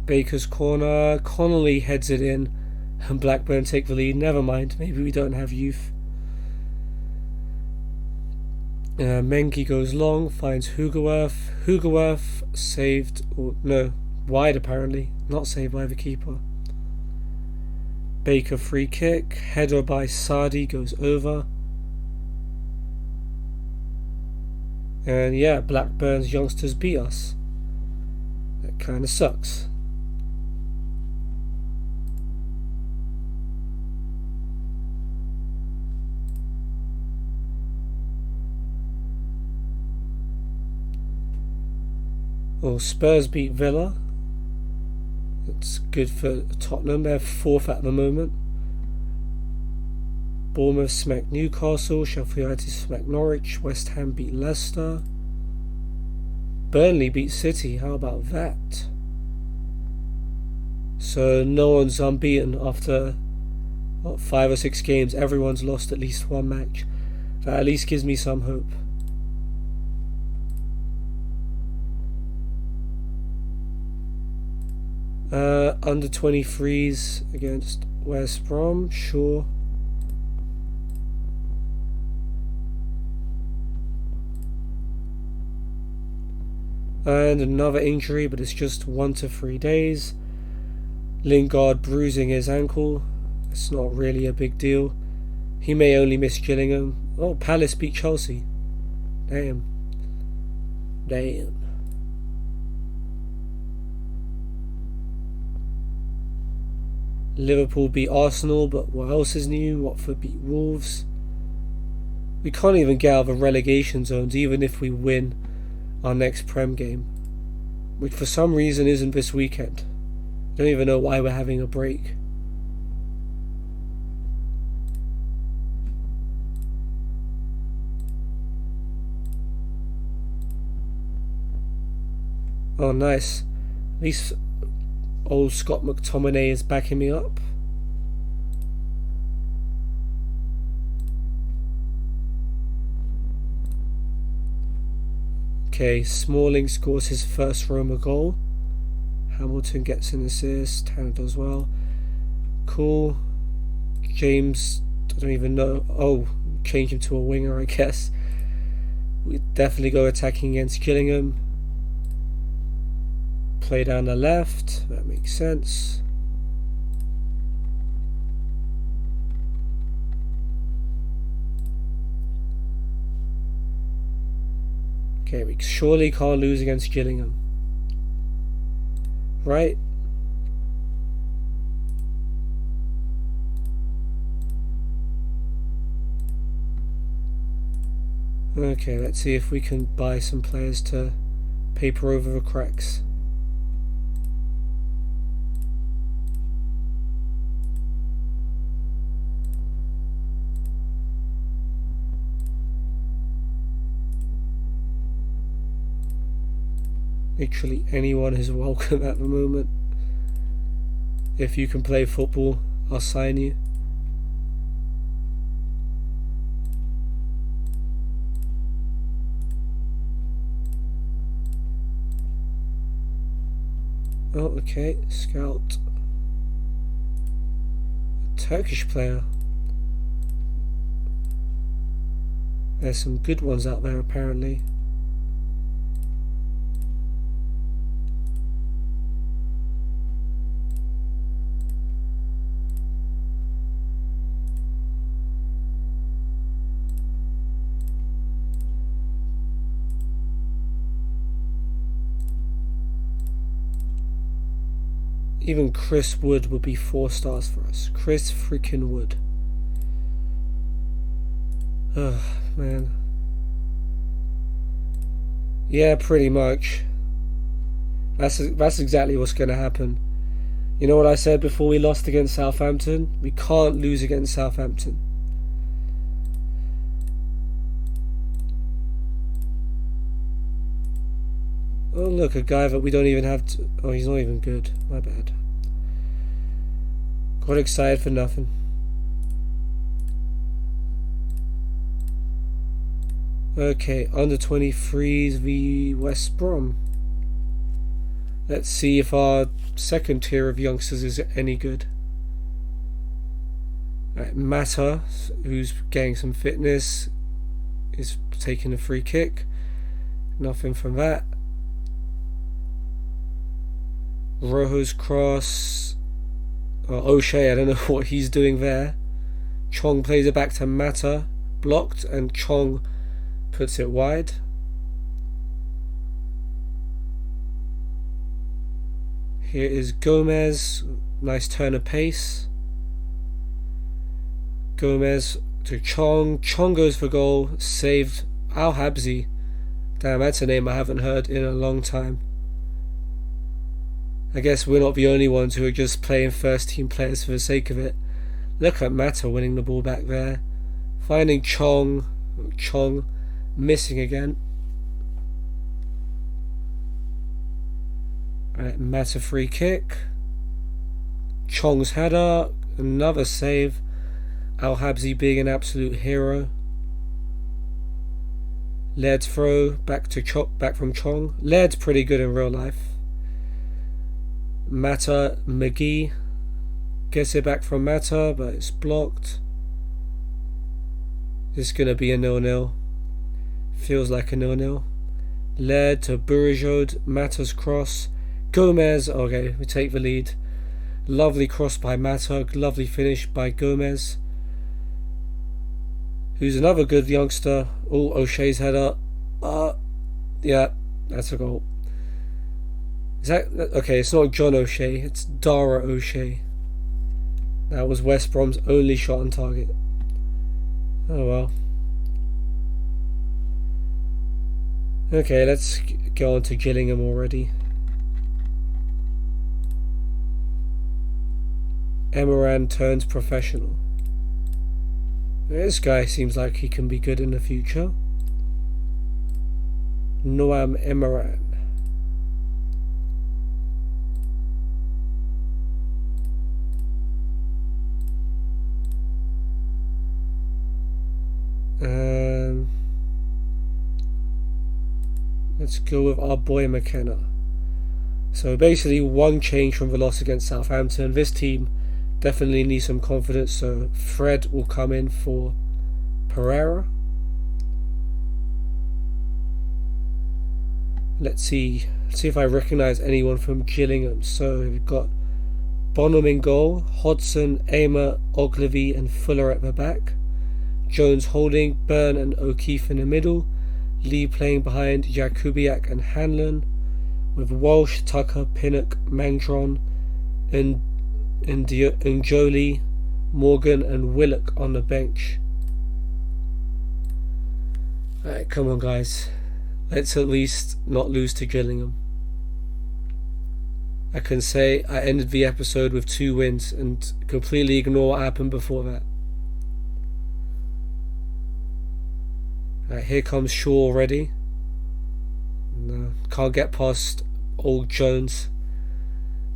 S1: Baker's corner. Connolly heads it in, and Blackburn take the lead. Never mind, maybe we don't have youth. Mengi goes long, finds Hugerworth. Hugerworth saved, or no, wide apparently, not saved by the keeper. Baker free kick, header by Sardi goes over. And yeah, Blackburn's youngsters beat us. That kind of sucks. Well, Spurs beat Villa. That's good for Tottenham. They're fourth at the moment. Bournemouth smacked Newcastle. Sheffield United smacked Norwich. West Ham beat Leicester. Burnley beat City. How about that? So no one's unbeaten after 5 or 6 games. Everyone's lost at least one match. That at least gives me some hope. Under 23s against West Brom, sure. And another injury, but it's just 1 to 3 days. Lingard bruising his ankle. It's not really a big deal. He may only miss Gillingham. Oh, Palace beat Chelsea. Damn. Liverpool beat Arsenal, but what else is new? Watford beat Wolves. We can't even get out of the relegation zones even if we win our next Prem game, which for some reason isn't this weekend. I don't even know why we're having a break. Oh, nice. At least old Scott McTominay is backing me up. Okay, Smalling scores his first Roma goal. Hamilton gets an assist. Tanner does well. Cool. James, I don't even know. Oh, change him to a winger, I guess. We definitely go attacking against Gillingham. Play down the left, that makes sense. Okay, we surely can't lose against Gillingham. Right? Okay, let's see if we can buy some players to paper over the cracks. Literally anyone is welcome at the moment. If you can play football, I'll sign you. Oh, okay, scout. A Turkish player. There's some good ones out there apparently. Even Chris Wood would be 4 stars for us. Chris freaking Wood. Ugh, man. Yeah, pretty much. That's exactly what's going to happen. You know what I said before we lost against Southampton? We can't lose against Southampton. Oh look, a guy that we don't even have to... Oh, he's not even good. My bad. Got excited for nothing. Okay, under 23s v West Brom. Let's see if our second tier of youngsters is any good. Right, Mata, who's getting some fitness, is taking a free kick. Nothing from that. Rojo's cross. O'Shea, I don't know what he's doing there. Chong plays it back to Mata, blocked, and Chong puts it wide. Here is Gomez, nice turn of pace. Gomez to Chong. Chong goes for goal, saved. Al Habsi. Damn, that's a name I haven't heard in a long time. I guess we're not the only ones who are just playing first team players for the sake of it. Look at Mata winning the ball back there. Finding Chong. Chong missing again. Right, Mata free kick. Chong's header. Another save. Al Habsi being an absolute hero. Laird's throw back from Chong. Laird's pretty good in real life. Mata, McGee gets it back from Mata, but it's blocked. This is going to be a 0-0. Feels like a 0-0. Laird to Burajod, Mata's cross. Gomez, okay, we take the lead. Lovely cross by Mata, lovely finish by Gomez. Who's another good youngster. Oh, O'Shea's header. Yeah, that's a goal. Is that okay? It's not John O'Shea, it's Dara O'Shea. That was West Brom's only shot on target. Oh well. Okay, let's go on to Gillingham already. Emeran turns professional. This guy seems like he can be good in the future. Noam Emeran. Let's go with our boy McKenna. So basically one change from the loss against Southampton. This team definitely needs some confidence, so Fred will come in for Pereira. Let's see if I recognise anyone from Gillingham. So we've got Bonham in goal, Hodgson, Aymer, Ogilvy and Fuller at the back. Jones holding, Byrne and O'Keefe in the middle. Lee playing behind Jakubiak and Hanlon, with Walsh, Tucker, Pinnock, Mangdron, and Jolie, Morgan and Willock on the bench. Alright, come on guys. Let's at least not lose to Gillingham. I can say I ended the episode with 2 wins and completely ignore what happened before that. Right, here comes Shaw already. No, can't get past old Jones.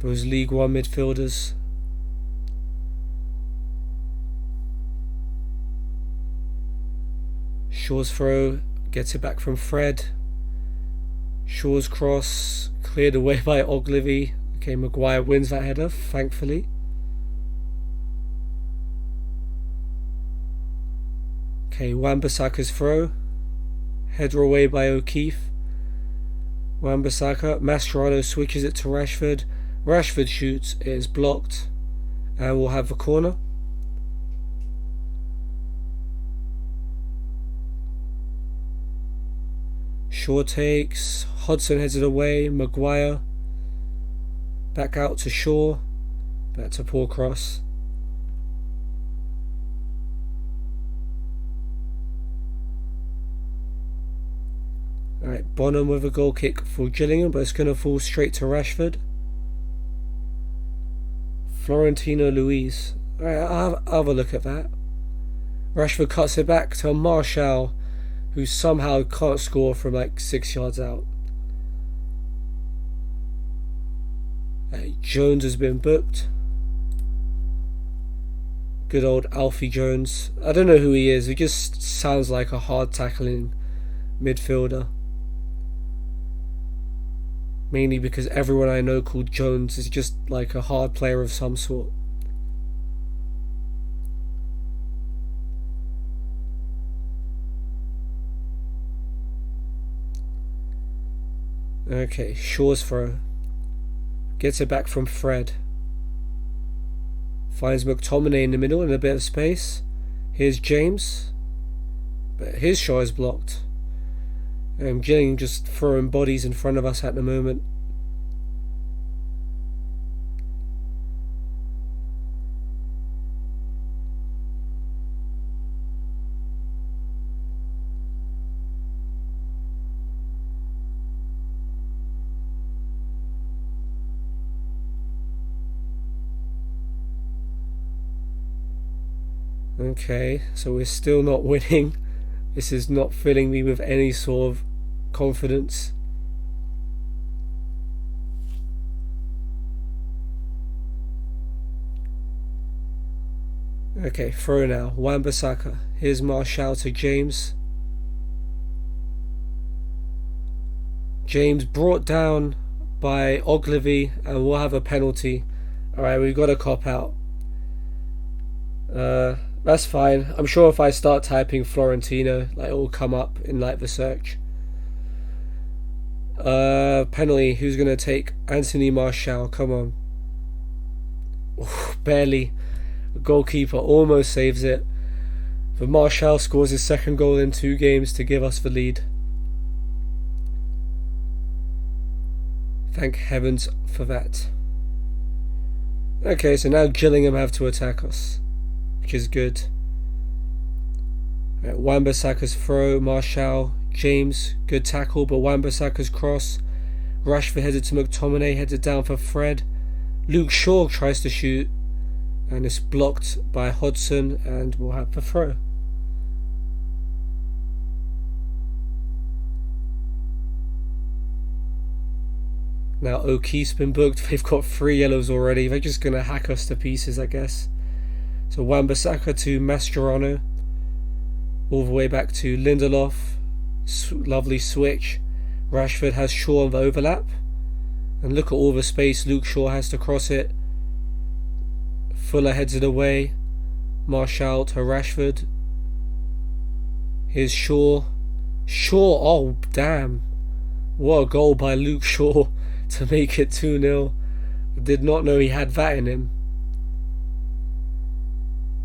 S1: Those League One midfielders. Shaw's throw gets it back from Fred. Shaw's cross cleared away by Ogilvy. Okay, Maguire wins that header, thankfully. Okay, Wan-Bissaka's throw. Header away by O'Keefe. Wan-Bissaka. Mascherano switches it to Rashford. Rashford shoots. It is blocked. And we'll have a corner. Shaw takes. Hodgson heads it away. Maguire. Back out to Shaw. Back to poor cross. Alright, Bonham with a goal kick for Gillingham, but it's going to fall straight to Rashford. Florentino Luis. Alright, I'll have a look at that. Rashford cuts it back to Martial, who somehow can't score from like 6 yards out. Jones has been booked. Good old Alfie Jones. I don't know who he is. He just sounds like a hard tackling midfielder. Mainly because everyone I know called Jones is just like a hard player of some sort. Okay, Shaw's throw. Gets it back from Fred. Finds McTominay in the middle in a bit of space. Here's James. But his shot is blocked. Gillingham just throwing bodies in front of us at the moment. Okay, so we're still not winning. This is not filling me with any sort of confidence. Okay, throw now. Wan-Bissaka. Here's Martial to James. James brought down by Ogilvy, and we'll have a penalty. Alright, we've got a cop out. That's fine. I'm sure if I start typing Florentino, like it will come up in like the search. Penalty. Who's gonna take? Anthony Martial. Come on. Oof, barely. The goalkeeper almost saves it. But Martial scores his second goal in 2 games to give us the lead. Thank heavens for that. Okay, so now Gillingham have to attack us, which is good. Wan-Bissaka's throw, Martial, James, good tackle, but Wan-Bissaka's cross. Rashford headed to McTominay, headed down for Fred. Luke Shaw tries to shoot, and it's blocked by Hodgson, and we'll have the throw. Now O'Keefe's been booked. They've got 3 yellows already. They're just going to hack us to pieces, I guess. So Wan-Bissaka to Mascherano. All the way back to Lindelof. Lovely switch. Rashford has Shaw on the overlap. And look at all the space Luke Shaw has to cross it. Fuller heads it away. Martial to Rashford. Here's Shaw. Shaw, oh damn. What a goal by Luke Shaw to make it 2-0. I did not know he had that in him.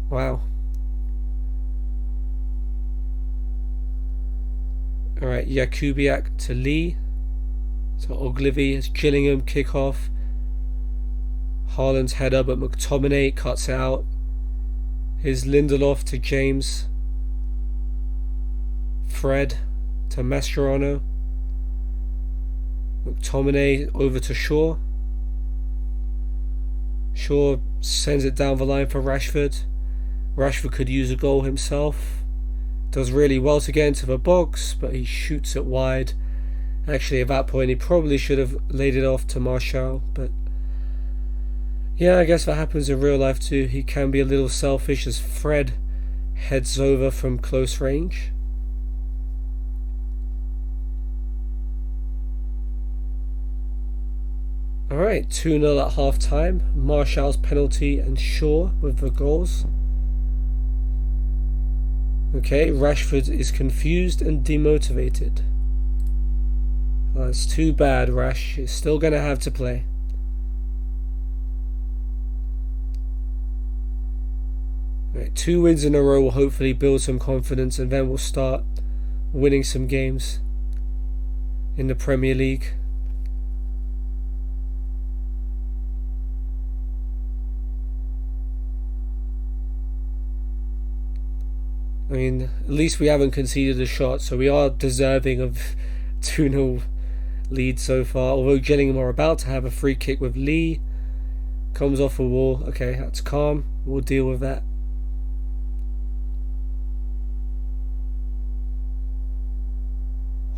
S1: Wow. Alright, Jakubiak to Lee. So Ogilvy has Gillingham kick off. Haaland's header, but McTominay cuts it out. Here's Lindelof to James. Fred to Mascherano. McTominay over to Shaw. Shaw sends it down the line for Rashford. Rashford could use a goal himself. Does really well to get into the box, but he shoots it wide. Actually, at that point, he probably should have laid it off to Martial, but yeah, I guess that happens in real life too. He can be a little selfish as Fred heads over from close range. Alright, 2-0 at half time. Martial's penalty and Shaw with the goals. Okay, Rashford is confused and demotivated. Oh, it's too bad, Rash. He's still going to have to play. Right, 2 wins in a row will hopefully build some confidence, and then we'll start winning some games in the Premier League. mean, at least we haven't conceded a shot, so we are deserving of 2-0 lead so far. Although Gillingham are about to have a free kick with Lee. Comes off a wall. Okay, that's calm. We'll deal with that.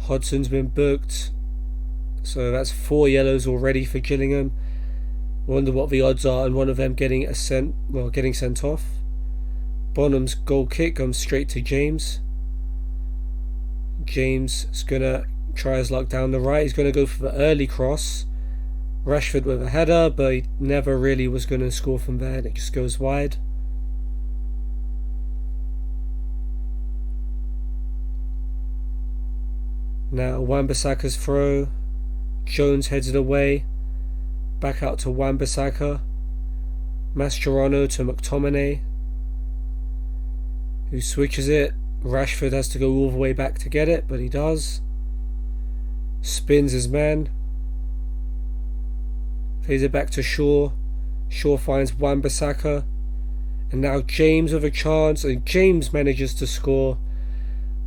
S1: Hodson's been booked. So that's 4 yellows already for Gillingham. Wonder what the odds are on one of them getting sent off. Bonham's goal kick comes straight to James. James is gonna try his luck down the right. He's gonna go for the early cross. Rashford with a header, but he never really was gonna score from there. It just goes wide. Now Wan-Bissaka's throw. Jones heads it away. Back out to Wan-Bissaka. Mascherano to McTominay, who switches it. Rashford has to go all the way back to get it, but he does. Spins his man. Plays it back to Shaw. Shaw finds Wan-Bissaka. And now James with a chance, and James manages to score.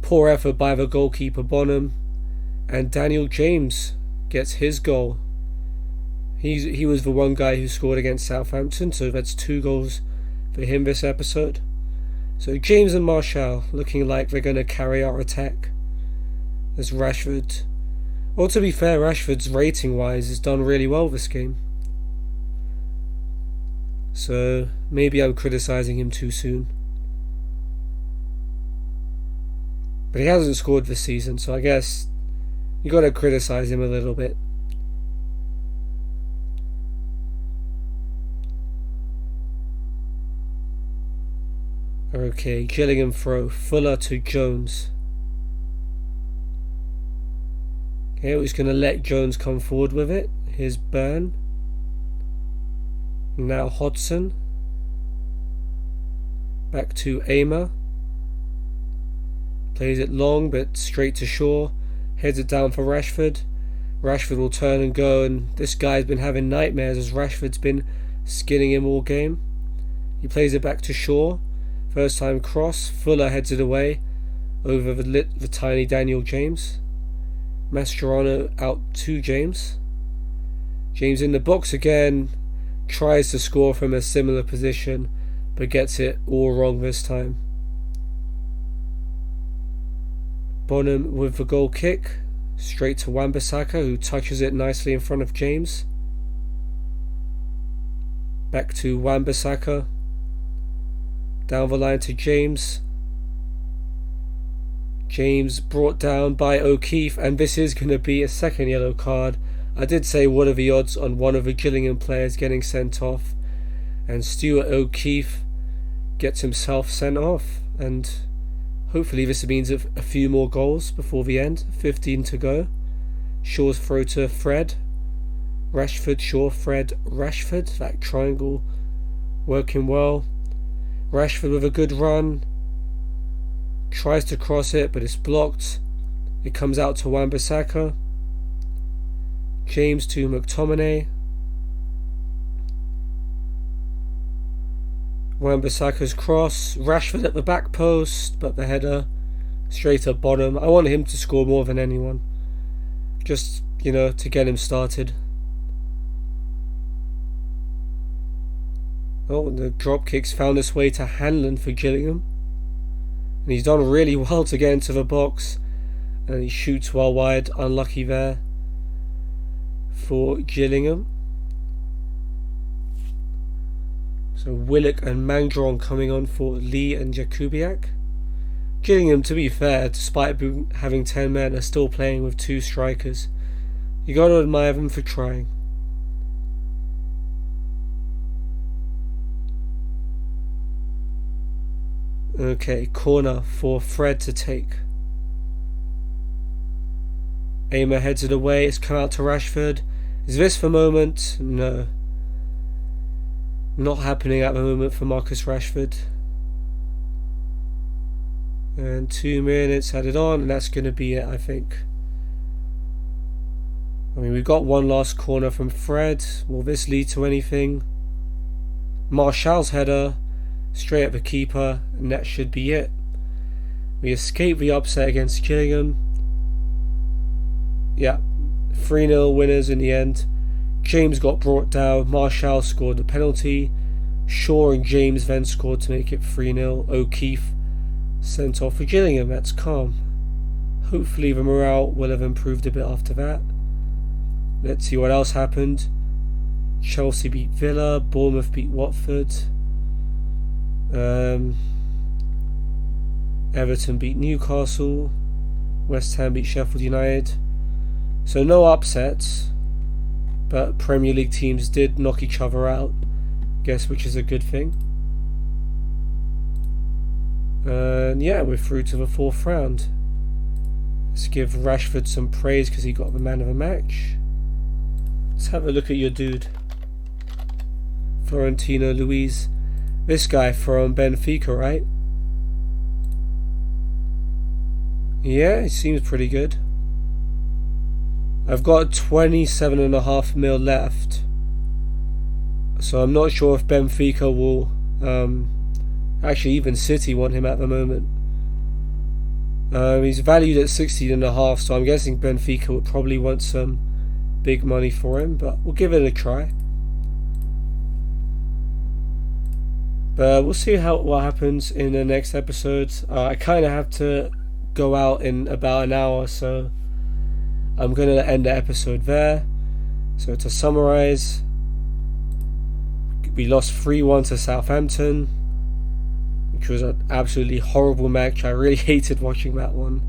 S1: Poor effort by the goalkeeper Bonham. And Daniel James gets his goal. He was the one guy who scored against Southampton, so that's 2 goals for him this episode. So James and Martial looking like they're going to carry our attack. As Rashford, well, to be fair, Rashford's rating wise has done really well this game. So maybe I'm criticising him too soon. But he hasn't scored this season, so I guess you got to criticise him a little bit. Okay, Gillingham throw. Fuller to Jones. Okay, he's going to let Jones come forward with it. Here's Byrne. Now Hodson. Back to Aimer. Plays it long, but straight to Shaw. Heads it down for Rashford. Rashford will turn and go, and this guy's been having nightmares as Rashford's been skinning him all game. He plays it back to Shaw. First time cross. Fuller heads it away over the tiny Daniel James. Mascherano out to James. James in the box again. Tries to score from a similar position, but gets it all wrong this time. Bonham with the goal kick. Straight to Wan-Bissaka, who touches it nicely in front of James. Back to Wan-Bissaka. Down the line to James. James brought down by O'Keefe, and this is going to be a second yellow card. I did say what are the odds on one of the Gillingham players getting sent off, and Stuart O'Keefe gets himself sent off, and hopefully this means a few more goals before the end. 15 to go. Shaw's throw to Fred. Rashford, Shaw, Fred, Rashford. That triangle working well. Rashford with a good run. Tries to cross it, but it's blocked. It comes out to Wan-Bissaka. James to McTominay. Wan-Bissaka's cross. Rashford at the back post, but the header straight at bottom. I want him to score more than anyone. Just, to get him started. Oh, the drop kicks found its way to Hanlon for Gillingham. And he's done really well to get into the box. And he shoots well wide. Unlucky there for Gillingham. So Willock and Mangdron coming on for Lee and Jakubiak. Gillingham, to be fair, despite having 10 men, are still playing with 2 strikers. You got to admire them for trying. Okay, corner for Fred to take. Aimer heads it away. It's come out to Rashford. Is this the moment? No. Not happening at the moment for Marcus Rashford. And 2 minutes added on, and that's going to be it, I think. I mean, we've got one last corner from Fred. Will this lead to anything? Martial's header straight at the keeper, and that should be it. We escaped the upset against Gillingham. Yeah, 3-0 winners in the end. James got brought down. Marshall scored the penalty. Shaw and James then scored to make it 3-0. O'Keefe sent off for Gillingham. That's calm. Hopefully the morale will have improved a bit after that. Let's see what else happened. Chelsea beat Villa. Bournemouth beat Watford. Everton beat Newcastle. West Ham beat Sheffield United. So no upsets, but Premier League teams did knock each other out, which is a good thing. And yeah, we're through to the 4th round. Let's give Rashford some praise because he got the man of the match. Let's have a look at your dude, Florentino Luis. This guy from Benfica, right? Yeah, he seems pretty good. I've got 27.5 mil left, so I'm not sure if Benfica will, actually even City want him at the moment. He's valued at 16.5, so I'm guessing Benfica would probably want some big money for him, but we'll give it a try. But we'll see what happens in the next episode. I kind of have to go out in about an hour, so I'm going to end the episode there. So to summarise, we lost 3-1 to Southampton, which was an absolutely horrible match. I really hated watching that one.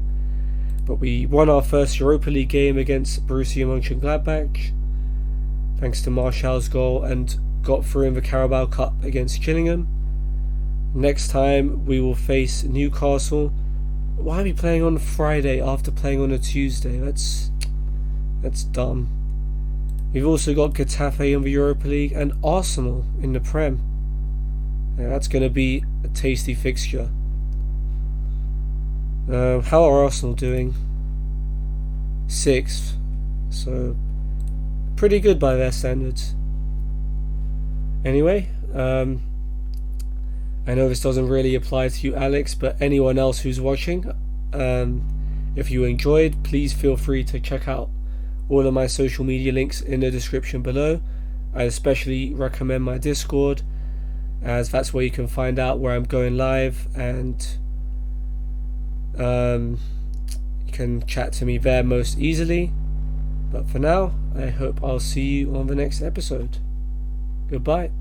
S1: But we won our first Europa League game against Borussia Mönchengladbach, thanks to Martial's goal, and got through in the Carabao Cup against Gillingham. Next time we will face Newcastle. Why are we playing on Friday after playing on a Tuesday? That's dumb. We've also got Getafe in the Europa League and Arsenal in the Prem. Yeah, that's going to be a tasty fixture. How are Arsenal doing? 6th. So, pretty good by their standards. Anyway, I know this doesn't really apply to you, Alex, but anyone else who's watching, if you enjoyed, please feel free to check out all of my social media links in the description below. I especially recommend my Discord, as that's where you can find out where I'm going live, and you can chat to me there most easily. But for now, I hope I'll see you on the next episode. Goodbye.